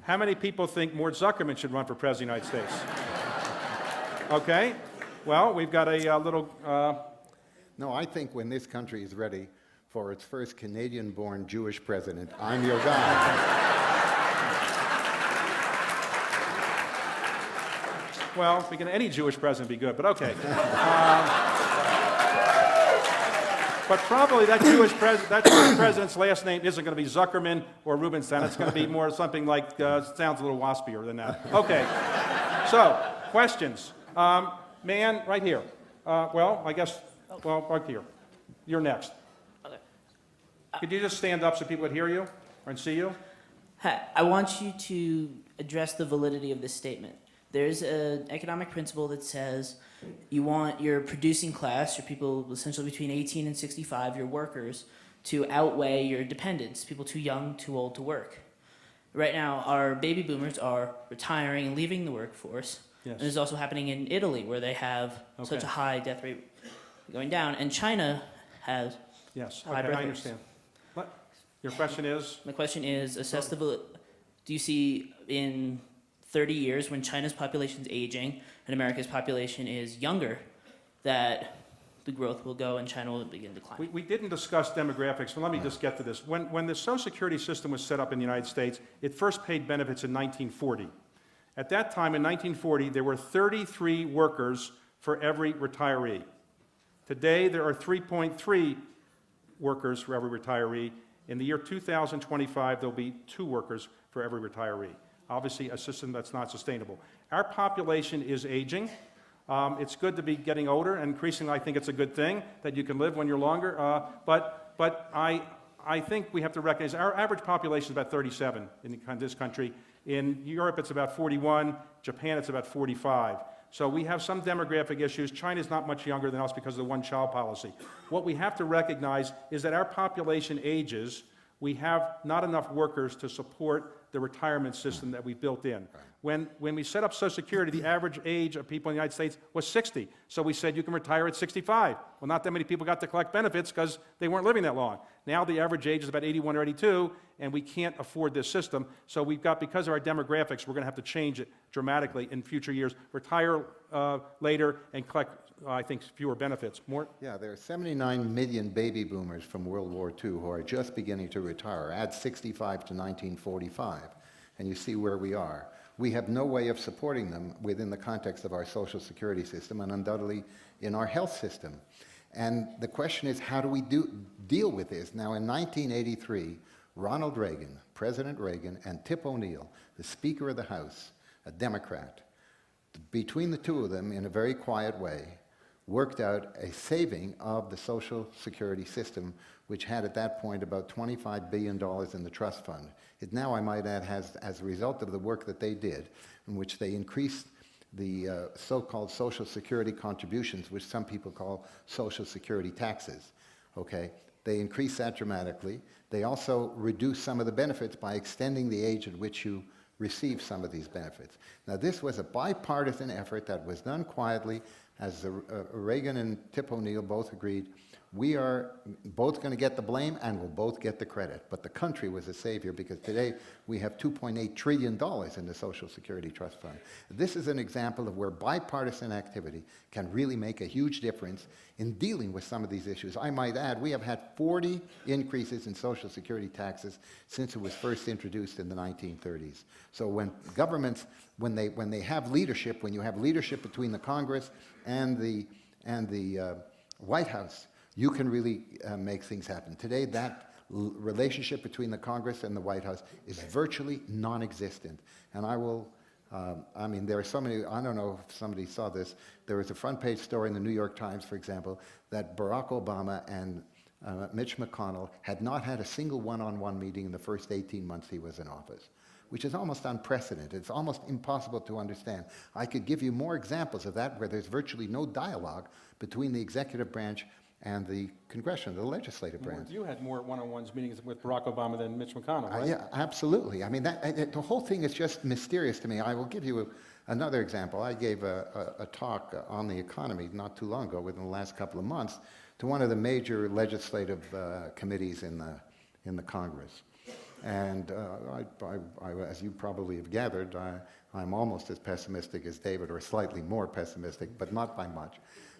How many people think Mort Zuckerman should run for president of the United States? Okay, well, we've got a little... No, I think when this country is ready for its first Canadian-born Jewish president, I'm your guy. Well, any Jewish president would be good, but okay. But probably that Jewish president's last name isn't going to be Zuckerman or Rubenstein. It's going to be more something like, sounds a little waspier than that. Okay, so questions. Man, right here. Well, I guess, well, right here. You're next. Okay. Could you just stand up so people would hear you and see you? Hi, I want you to address the validity of this statement. There's an economic principle that says you want your producing class, your people essentially between 18 and 65, your workers, to outweigh your dependents, people too young, too old to work. Right now, our baby boomers are retiring and leaving the workforce. Yes. And this is also happening in Italy, where they have such a high death rate going down. And China has Yes, high okay, birth I rates. understand. What? Your question is? My question is, assess the do you see in 30 years, when China's population is aging and America's population is younger, that the growth will go and China will begin to decline? We didn't discuss demographics, but let me just get to this. When the Social Security system was set up in the United States, it first paid benefits in 1940. At that time, in 1940, there were 33 workers for every retiree. Today, there are 3.3 workers for every retiree. In the year 2025, there'll be 2 workers for every retiree. Obviously, a system that's not sustainable. Our population is aging. It's good to be getting older, and increasingly I think it's a good thing that you can live when you're longer. But I think we have to recognize our average population is about 37 in this country. In Europe, it's about 41. Japan, it's about 45. So we have some demographic issues. China's not much younger than us because of the one-child policy. What we have to recognize is that our population ages. We have not enough workers to support the retirement system that we built in. When we set up Social Security, the average age of people in the United States was 60. So we said you can retire at 65. Well, not that many people got to collect benefits because they weren't living that long. Now the average age is about 81 or 82, and we can't afford this system. So we've got, because of our demographics, we're going to have to change it dramatically in future years. Retire later and collect, I think, fewer benefits. More? Yeah, there are 79 million baby boomers from World War II who are just beginning to retire. Add 65 to 1945, and you see where we are. We have no way of supporting them within the context of our Social Security system and undoubtedly in our health system. And the question is, how do we deal with this? Now, in 1983, Ronald Reagan, President Reagan, and Tip O'Neill, the Speaker of the House, a Democrat, between the two of them, in a very quiet way, worked out a saving of the Social Security system, which had at that point about $25 billion in the trust fund. It now, I might add, has, as a result of the work that they did, in which they increased the so-called Social Security contributions, which some people call Social Security taxes, okay? They increased that dramatically. They also reduced some of the benefits by extending the age at which you receive some of these benefits. Now, this was a bipartisan effort that was done quietly, as Reagan and Tip O'Neill both agreed, We are both going to get the blame and we'll both get the credit. But the country was a savior because today we have $2.8 trillion in the Social Security Trust Fund. This is an example of where bipartisan activity can really make a huge difference in dealing with some of these issues. I might add, we have had 40 increases in Social Security taxes since it was first introduced in the 1930s. So when governments, when they have leadership, when you have leadership between the Congress and the White House, you can really make things happen. Today, that relationship between the Congress and the White House is virtually non-existent. And I mean, there are so many, I don't know if somebody saw this, there was a front page story in the New York Times, for example, that Barack Obama and Mitch McConnell had not had a single one-on-one meeting in the first 18 months he was in office, which is almost unprecedented. It's almost impossible to understand. I could give you more examples of that where there's virtually no dialogue between the executive branch and the congressional, the legislative branch. You had more one-on-ones meetings with Barack Obama than Mitch McConnell, right? Yeah, absolutely. I mean, the whole thing is just mysterious to me. I will give you another example. I gave a talk on the economy not too long ago, within the last couple of months, to one of the major legislative committees in the Congress. And as you probably have gathered, I'm almost as pessimistic as David, or slightly more pessimistic, but not by much.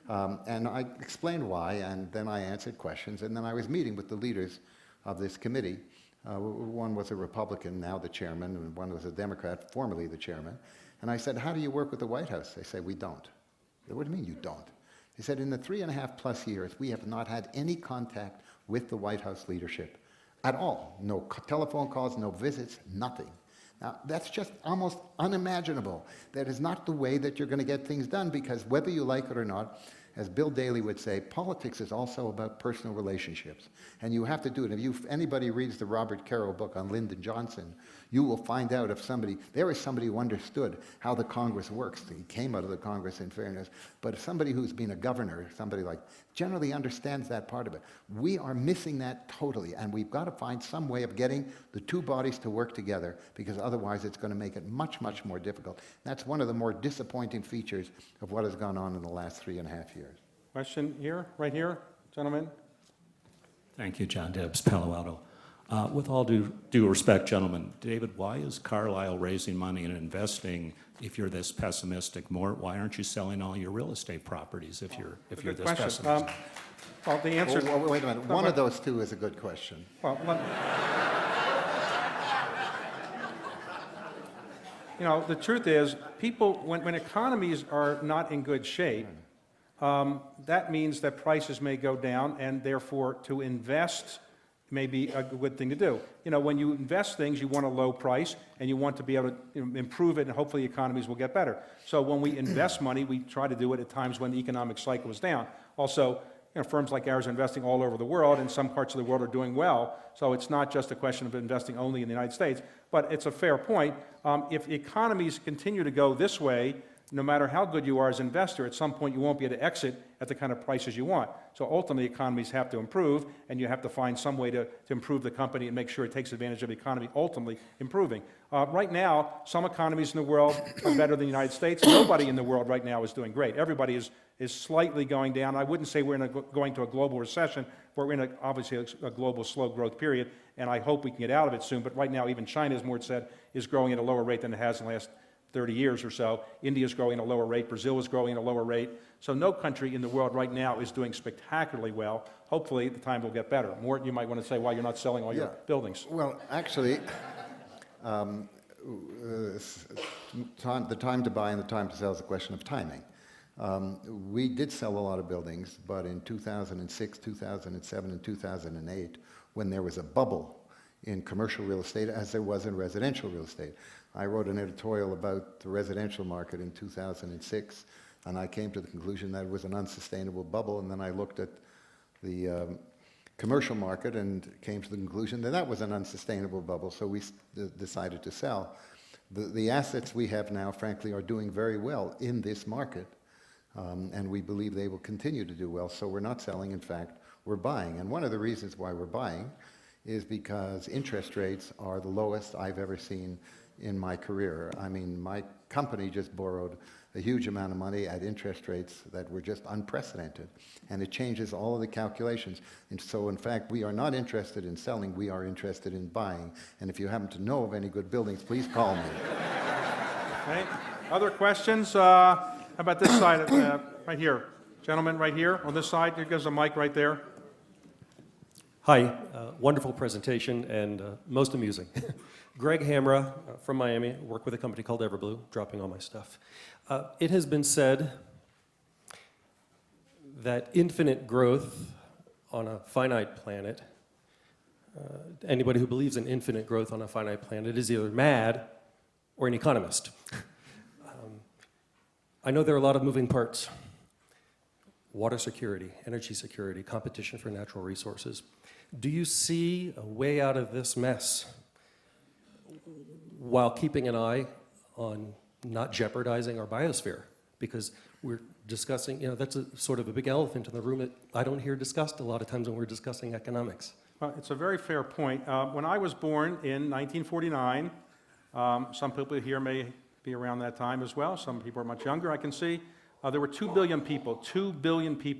And I explained why, and then I answered questions, and then I was meeting with the leaders of this committee. One was a Republican, now the chairman, and one was a Democrat, formerly the chairman. And I said, how do you work with the White House? They say, we don't. I said, what do you mean you don't? He said, in the 3.5+ years, we have not had any contact with the White House leadership at all. No telephone calls, no visits, nothing. Now, that's just almost unimaginable. That is not the way that you're going to get things done, because whether you like it or not, as Bill Daley would say, politics is also about personal relationships. And you have to do it. If anybody reads the Robert Caro book on Lyndon Johnson, you will find out if there is somebody who understood how the Congress works. He came out of the Congress, in fairness. But if somebody who's been a governor, somebody like, generally understands that part of it. We are missing that totally. And we've got to find some way of getting the two bodies to work together, because otherwise it's going to make it much, much more difficult. That's one of the more disappointing features of what has gone on in the last 3.5 years. Question here, right here, gentlemen? Thank you, John Debs, Palo Alto. With all due respect, gentlemen, David, why is Carlyle raising money and investing if you're this pessimistic? Why aren't you selling all your real estate properties if you're Good this question. pessimistic? Well, the answer... Wait a minute. One of those two is a good question. Well, you know, the truth is, people, when economies are not in good shape, that means that prices may go down, and therefore to invest may be a good thing to do. You know, when you invest things, you want a low price, and you want to be able to improve it, and hopefully economies will get better. So when we invest money, we try to do it at times when the economic cycle is down. Also, you know, firms like ours are investing all over the world, and some parts of the world are doing well. So it's not just a question of investing only in the United States, but it's a fair point. If economies continue to go this way, no matter how good you are as an investor, at some point you won't be able to exit at the kind of prices you want. So ultimately, economies have to improve, and you have to find some way to improve the company and make sure it takes advantage of the economy ultimately improving. Right now, some economies in the world are better than the United States. Nobody in the world right now is doing great. Everybody is slightly going down. I wouldn't say we're going to a global recession, but we're in obviously a global slow growth period, and I hope we can get out of it soon. But right now, even China, as Mort said, is growing at a lower rate than it has in the last 30 years or so. India is growing at a lower rate. Brazil is growing at a lower rate. So no country in the world right now is doing spectacularly well. Hopefully, the time will get better. Mort, you might want to say why you're not selling all your buildings. Well, actually, the time to buy and the time to sell is a question of timing. We did sell a lot of buildings, but in 2006, 2007, and 2008, when there was a bubble in commercial real estate, as there was in residential real estate. I wrote an editorial about the residential market in 2006, and I came to the conclusion that it was an unsustainable bubble, and then I looked at the commercial market and came to the conclusion that that was an unsustainable bubble, so we decided to sell. The assets we have now, frankly, are doing very well in this market, and we believe they will continue to do well, so we're not selling. In fact, we're buying. And one of the reasons why we're buying is because interest rates are the lowest I've ever seen in my career. I mean, my company just borrowed a huge amount of money at interest rates that were just unprecedented. And it changes all of the calculations. And so, in fact, we are not interested in selling, we are interested in buying. And if you happen to know of any good buildings, please call me. Okay. Other questions? How about this side, right here? Gentleman right here on this side. Here goes a mic right there. Hi, wonderful presentation and most amusing. Greg Hamra from Miami, work with a company called Everblue, dropping all my stuff. It has been said that infinite growth on a finite planet, anybody who believes in infinite growth on a finite planet is either mad or an economist. I know there are a lot of moving parts. Water security, energy security, competition for natural resources. Do you see a way out of this mess while keeping an eye on not jeopardizing our biosphere? Because we're discussing, that's a sort of a big elephant in the room that I don't hear discussed a lot of times when we're discussing economics. It's a very fair point. When I was born in 1949, some people here may be around that time as well. Some people are much younger, I can see. There were 2 billion people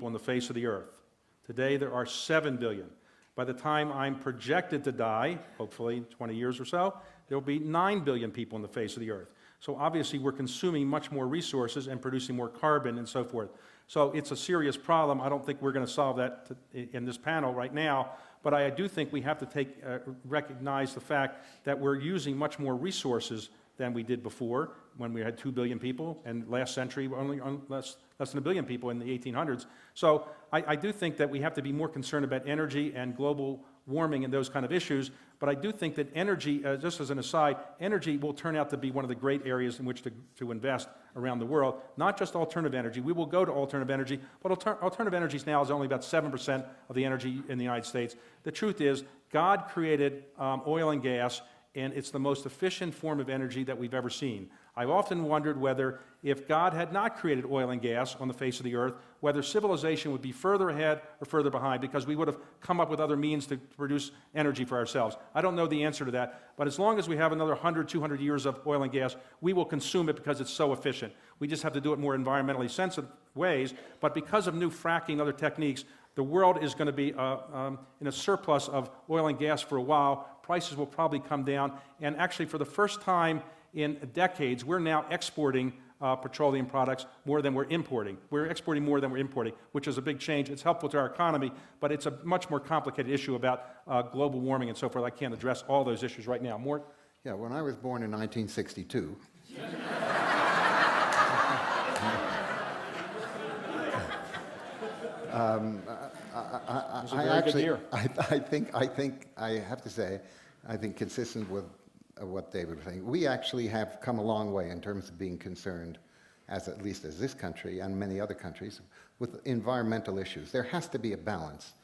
on the face of the earth. Today there are 7 billion. By the time I'm projected to die, hopefully 20 years or so, there will be 9 billion people on the face of the earth. So obviously we're consuming much more resources and producing more carbon and so forth. So it's a serious problem. I don't think we're going to solve that in this panel right now, but I do think we have to recognize the fact that we're using much more resources than we did before when we had 2 billion people, and last century only less than 1 billion people in the 1800s. So I do think that we have to be more concerned about energy and global warming and those kind of issues, but I do think that energy, just as an aside, energy will turn out to be one of the great areas in which to invest around the world, not just alternative energy. We will go to alternative energy, but alternative energies now is only about 7% of the energy in the United States. The truth is, God created oil and gas, and it's the most efficient form of energy that we've ever seen. I've often wondered whether, if God had not created oil and gas on the face of the earth, whether civilization would be further ahead or further behind, because we would have come up with other means to produce energy for ourselves. I don't know the answer to that, but as long as we have another 100, 200 years of oil and gas, we will consume it because it's so efficient. We just have to do it more environmentally sensitive ways, but because of new fracking and other techniques, the world is going to be in a surplus of oil and gas for a while. Prices will probably come down, and actually for the first time in decades, we're now exporting petroleum products more than we're importing. We're exporting more than we're importing, which is a big change. It's helpful to our economy, but it's a much more complicated issue about global warming and so forth. I can't address all those issues right now. Mort? Yeah, when I was born in 1962, I have to say, I think consistent with what David was saying, we actually have come a long way in terms of being concerned, at least as this country and many other countries, with environmental issues. There has to be a balance.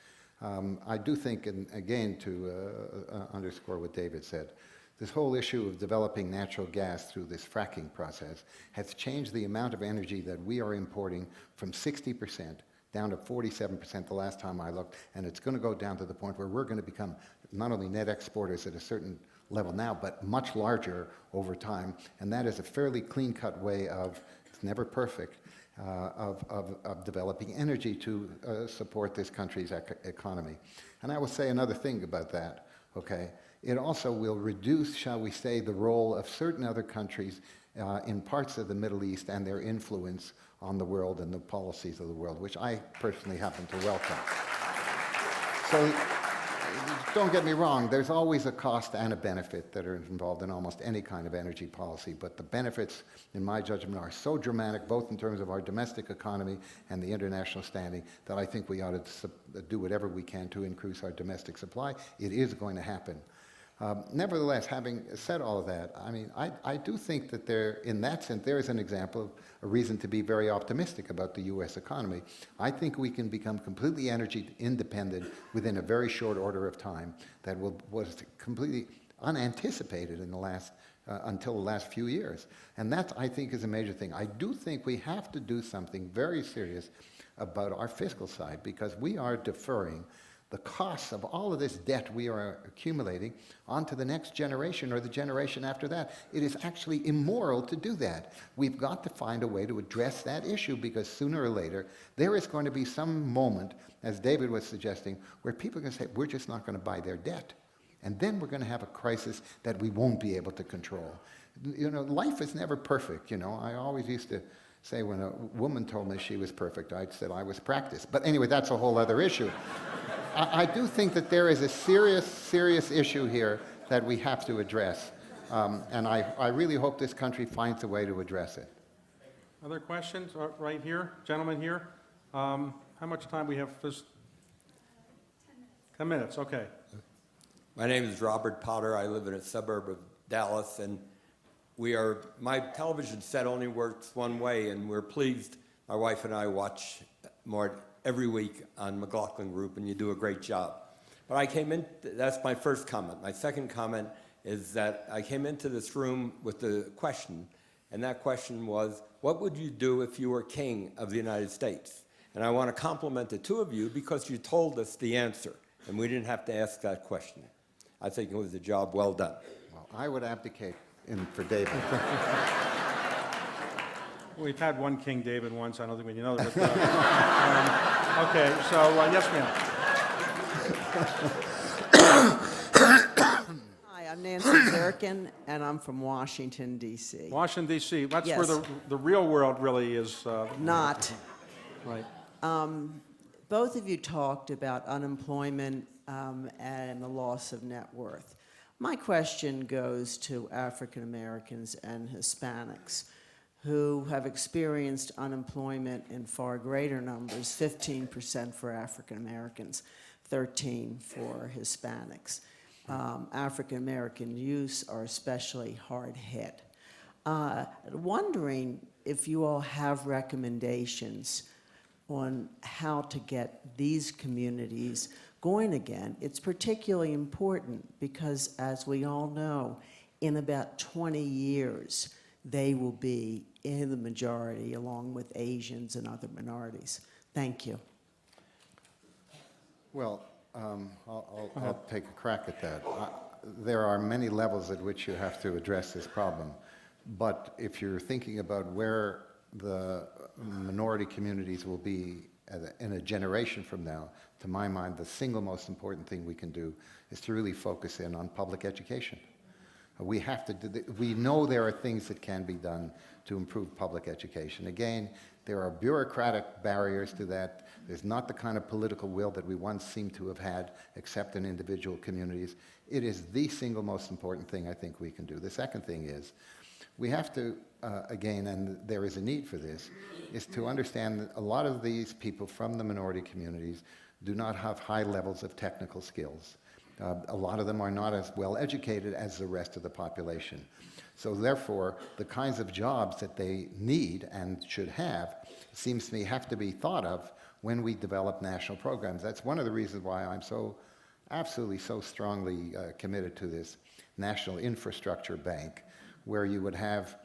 I do think, and again to underscore what David said, this whole issue of developing natural gas through this fracking process has changed the amount of energy that we are importing from 60% down to 47% the last time I looked, and it's going to go down to the point where we're going to become not only net exporters at a certain level now, but much larger over time, and that is a fairly clean-cut way of, it's never perfect, of developing energy to support this country's economy. And I will say another thing about that, okay? It also will reduce, shall we say, the role of certain other countries in parts of the Middle East and their influence on the world and the policies of the world, which I personally happen to welcome. So don't get me wrong, there's always a cost and a benefit that are involved in almost any kind of energy policy, but the benefits, in my judgment, are so dramatic, both in terms of our domestic economy and the international standing, that I think we ought to do whatever we can to increase our domestic supply. It is going to happen. Nevertheless, having said all of that, I mean, I do think that in that sense, there is an example of a reason to be very optimistic about the U.S. economy. I think we can become completely energy independent within a very short order of time that was completely unanticipated in until the last few years. And that, I think, is a major thing. I do think we have to do something very serious about our fiscal side, because we are deferring the costs of all of this debt we are accumulating onto the next generation or the generation after that. It is actually immoral to do that. We've got to find a way to address that issue, because sooner or later there is going to be some moment, as David was suggesting, where people are going to say, we're just not going to buy their debt. And then we're going to have a crisis that we won't be able to control. You know, life is never perfect. You know, I always used to say, when a woman told me she was perfect, I said I was practiced. But anyway, that's a whole other issue. I do think that there is a serious issue here that we have to address. And I really hope this country finds a way to address it. Other questions? Right here, gentleman here. How much time we have? 10 minutes, okay. My name is Robert Potter. I live in a suburb of Dallas, and my television set only works one way, and we're pleased. My wife and I watch more every week on McLaughlin Group, and you do a great job. But I came in, that's my first comment. My second comment is that I came into this room with the question, and that question was, what would you do if you were king of the United States? And I want to compliment the two of you because you told us the answer, and we didn't have to ask that question. I think it was a job well done. Well, I would abdicate for David. We've had one King David once. I don't think we know that. But, okay, so yes, ma'am. Hi, I'm Nancy Zirkin, and I'm from Washington, D.C. Washington, D.C. That's Yes. where the real world really is. Not. Right. Both of you talked about unemployment and the loss of net worth. My question goes to African Americans and Hispanics who have experienced unemployment in far greater numbers, 15% for African Americans, 13% for Hispanics. African American youths are especially hard hit. Wondering if you all have recommendations on how to get these communities going again. It's particularly important because, as we all know, in about 20 years, they will be in the majority along with Asians and other minorities. Thank you. Well, I'll take a crack at that. There are many levels at which you have to address this problem. But if you're thinking about where the minority communities will be in a generation from now, to my mind, the single most important thing we can do is to really focus in on public education. We have to we know there are things that can be done to improve public education. Again, there are bureaucratic barriers to that. There's not the kind of political will that we once seemed to have had, except in individual communities. It is the single most important thing I think we can do. The second thing is, we have to, again, and there is a need for this, is to understand that a lot of these people from the minority communities do not have high levels of technical skills. A lot of them are not as well educated as the rest of the population. So therefore, the kinds of jobs that they need and should have, it seems to me, have to be thought of when we develop national programs. That's one of the reasons why I'm so absolutely so strongly committed to this national infrastructure bank, where you would have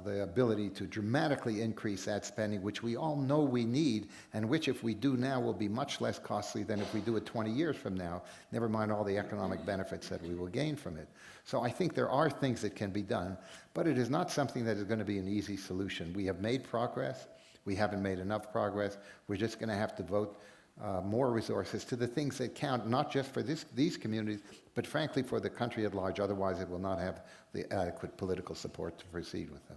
the ability to dramatically increase that spending, which we all know we need, and which, if we do now, will be much less costly than if we do it 20 years from now, never mind all the economic benefits that we will gain from it. So I think there are things that can be done, but it is not something that is going to be an easy solution. We have made progress. We haven't made enough progress. We're just going to have to devote more resources to the things that count, not just for these communities, but frankly for the country at large. Otherwise, it will not have the adequate political support to proceed with them.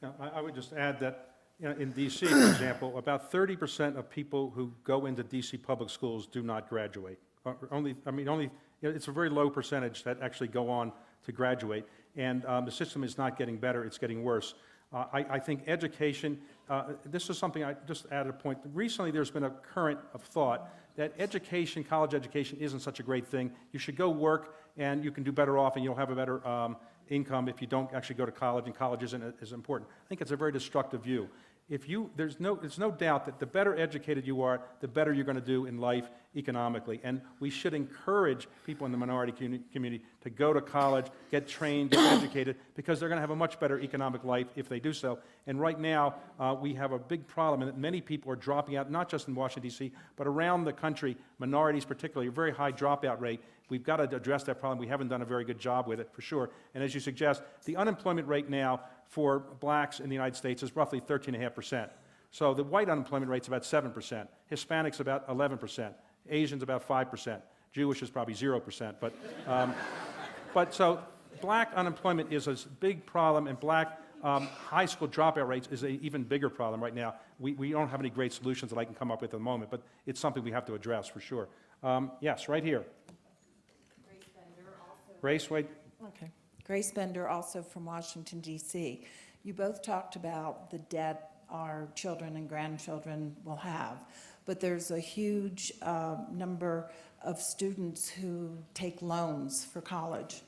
Now, I would just add that, you know, in D.C., for example, about 30% of people who go into D.C. public schools do not graduate. Only, you know, it's a very low percentage that actually go on to graduate, and the system is not getting better, it's getting worse. I think education, this is something I just added a point. Recently, there's been a current of thought that education, college education, isn't such a great thing. You should go work, and you can do better off, and you'll have a better income if you don't actually go to college, and college isn't as important. I think it's a very destructive view. There's no doubt that the better educated you are, the better you're going to do in life, economically. And we should encourage people in the minority community to go to college, get trained, get educated, because they're going to have a much better economic life if they do so. And right now, we have a big problem in that many people are dropping out, not just in Washington, D.C., but around the country, minorities particularly, a very high dropout rate. We've got to address that problem. We haven't done a very good job with it, for sure. And as you suggest, the unemployment rate now for blacks in the United States is roughly 13.5%. So the white unemployment rate's about 7%, Hispanics about 11%, Asians about 5%, Jewish is probably 0%. But so black unemployment is a big problem, and black high school dropout rates is an even bigger problem right now. We don't have any great solutions that I can come up with at the moment, but it's something we have to address for sure. Yes, right here. Grace Bender, also. Grace, wait. Okay. Grace Bender, also from Washington, D.C. You both talked about the debt our children and grandchildren will have, but there's a huge number of students who take loans for college,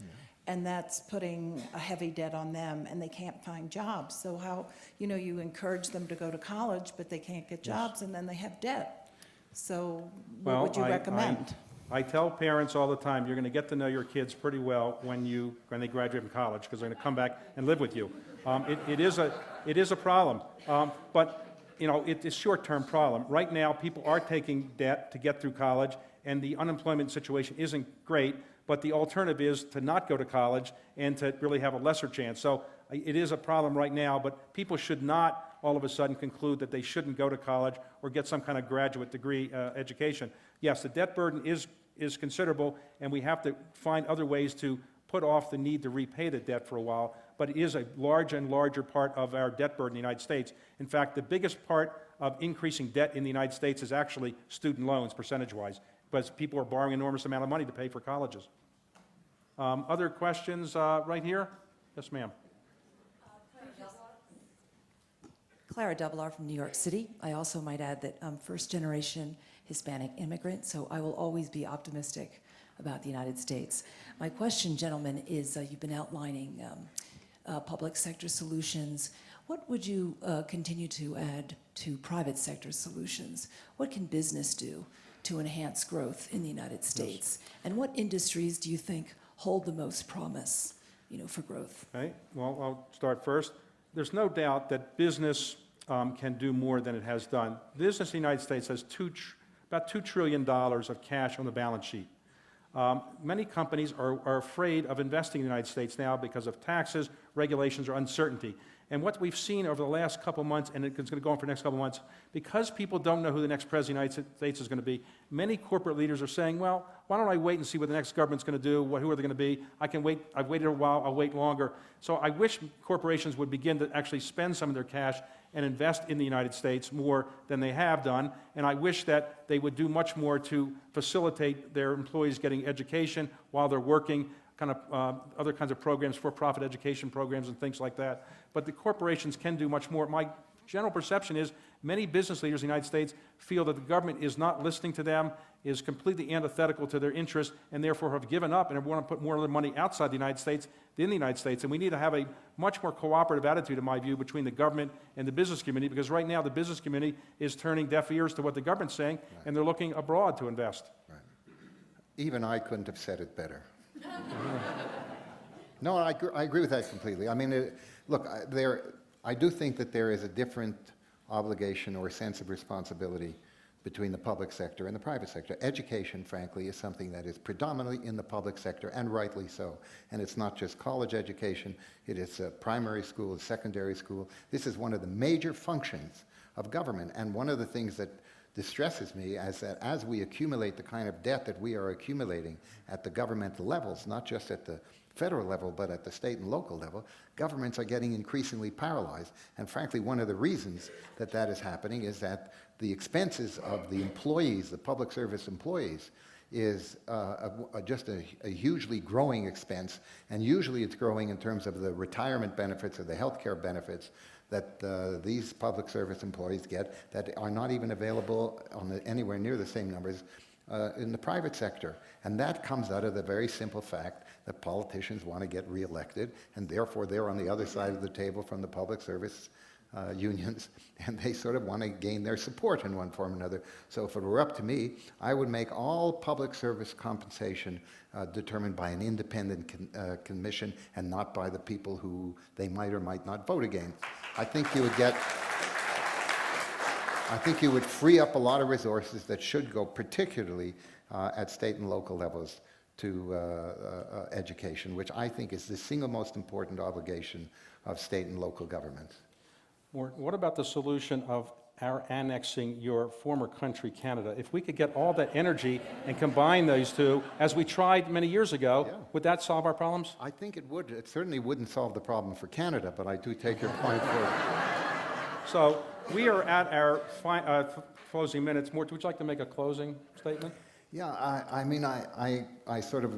and that's putting a heavy debt on them, and they can't find jobs. So how, you encourage them to go to college, but they can't get jobs, and then they have debt. So what would you recommend? I tell parents all the time, you're going to get to know your kids pretty well when they graduate from college, because they're going to come back and live with you. It is a problem, but it's a short-term problem. Right now, people are taking debt to get through college, and the unemployment situation isn't great, but the alternative is to not go to college and to really have a lesser chance. So it is a problem right now, but people should not all of a sudden conclude that they shouldn't go to college or get some kind of graduate degree education. Yes, the debt burden is considerable, and we have to find other ways to put off the need to repay the debt for a while, but it is a larger and larger part of our debt burden in the United States. In fact, the biggest part of increasing debt in the United States is actually student loans, percentage-wise, because people are borrowing an enormous amount of money to pay for colleges. Other questions right here? Yes, ma'am. Clara Doublar from New York City. I also might add that I'm first-generation Hispanic immigrant, so I will always be optimistic about the United States. My question, gentlemen, is you've been outlining public sector solutions. What would you continue to add to private sector solutions? What can business do to enhance growth in the United States? Yes. And what industries do you think hold the most promise, for growth? Okay, well, I'll start first. There's no doubt that business can do more than it has done. Business in the United States has about $2 trillion of cash on the balance sheet. Many companies are afraid of investing in the United States now because of taxes, regulations, or uncertainty. And what we've seen over the last couple months, and it's going to go on for the next couple months, because people don't know who the next president of the United States is going to be, many corporate leaders are saying, well, why don't I wait and see what the next government's going to do, who are they going to be? I can wait, I've waited a while, I'll wait longer. So I wish corporations would begin to actually spend some of their cash and invest in the United States more than they have done. And I wish that they would do much more to facilitate their employees getting education while they're working, other kinds of programs, for-profit education programs and things like that. But the corporations can do much more. My general perception is many business leaders in the United States feel that the government is not listening to them, is completely antithetical to their interests, and therefore have given up and want to put more of their money outside the United States than the United States. And we need to have a much more cooperative attitude, in my view, between the government and the business community, because right now the business community is turning deaf ears to what the government's saying, and they're looking abroad to invest. Right. Even I couldn't have said it better. No, I agree with that completely. I mean, look, I do think that there is a different obligation or sense of responsibility between the public sector and the private sector. Education, frankly, is something that is predominantly in the public sector, and rightly so. And it's not just college education, it is primary school, secondary school. This is one of the major functions of government, and one of the things that distresses me is that as we accumulate the kind of debt that we are accumulating at the governmental levels, not just at the federal level, but at the state and local level, governments are getting increasingly paralyzed. And frankly, one of the reasons that that is happening is that the expenses of the employees, the public service employees, is just a hugely growing expense. And usually it's growing in terms of the retirement benefits or the health care benefits that these public service employees get that are not even available on anywhere near the same numbers in the private sector. And that comes out of the very simple fact that politicians want to get reelected, and therefore they're on the other side of the table from the public service unions, and they sort of want to gain their support in one form or another. So if it were up to me, I would make all public service compensation determined by an independent commission and not by the people who they might or might not vote against. I think you would free up a lot of resources that should go particularly at state and local levels to education, which I think is the single most important obligation of state and local governments. What about the solution of our annexing your former country, Canada? If we could get all that energy and combine those two, as we tried many years ago, Yeah. would that solve our problems? I think it would. It certainly wouldn't solve the problem for Canada, but I do take your point for So we are at our closing minutes. Mort, would you like to make a closing statement? Yeah, I mean, I sort of,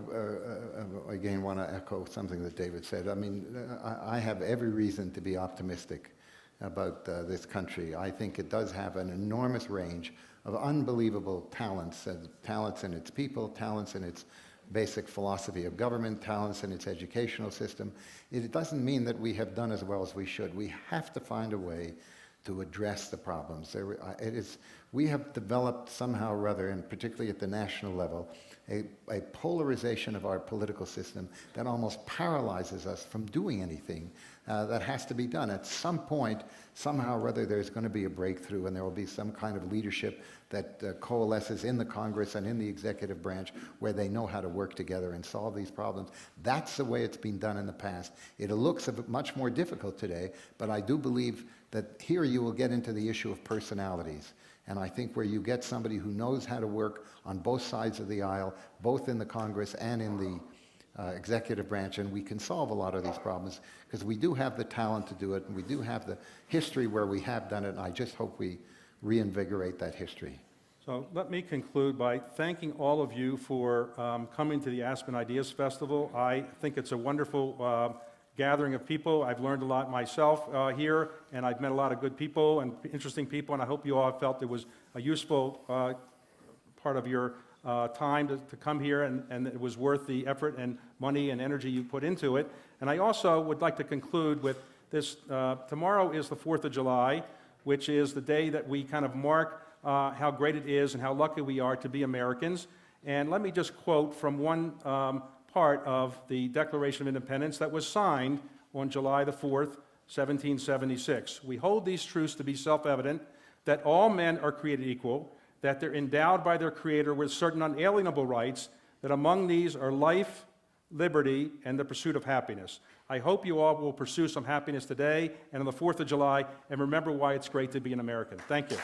again, want to echo something that David said. I mean, I have every reason to be optimistic about this country. I think it does have an enormous range of unbelievable talents, talents in its people, talents in its basic philosophy of government, talents in its educational system. It doesn't mean that we have done as well as we should. We have to find a way to address the problems. We have developed somehow or other, and particularly at the national level, a polarization of our political system that almost paralyzes us from doing anything that has to be done. At some point, somehow or other, there's going to be a breakthrough, and there will be some kind of leadership that coalesces in the Congress and in the executive branch where they know how to work together and solve these problems. That's the way it's been done in the past. It looks much more difficult today, but I do believe that here you will get into the issue of personalities. And I think where you get somebody who knows how to work on both sides of the aisle, both in the Congress and in the executive branch, and we can solve a lot of these problems because we do have the talent to do it, and we do have the history where we have done it, and I just hope we reinvigorate that history. So let me conclude by thanking all of you for coming to the Aspen Ideas Festival. I think it's a wonderful gathering of people. I've learned a lot myself here, and I've met a lot of good people and interesting people, and I hope you all felt it was a useful part of your time to come here, and it was worth the effort and money and energy you put into it. And I also would like to conclude with this. Tomorrow is the 4th of July, which is the day that we kind of mark how great it is and how lucky we are to be Americans. And let me just quote from one part of the Declaration of Independence that was signed on July the 4th, 1776. We hold these truths to be self-evident, that all men are created equal, that they're endowed by their Creator with certain unalienable rights, that among these are life, liberty, and the pursuit of happiness. I hope you all will pursue some happiness today and on the 4th of July, and remember why it's great to be an American. Thank you.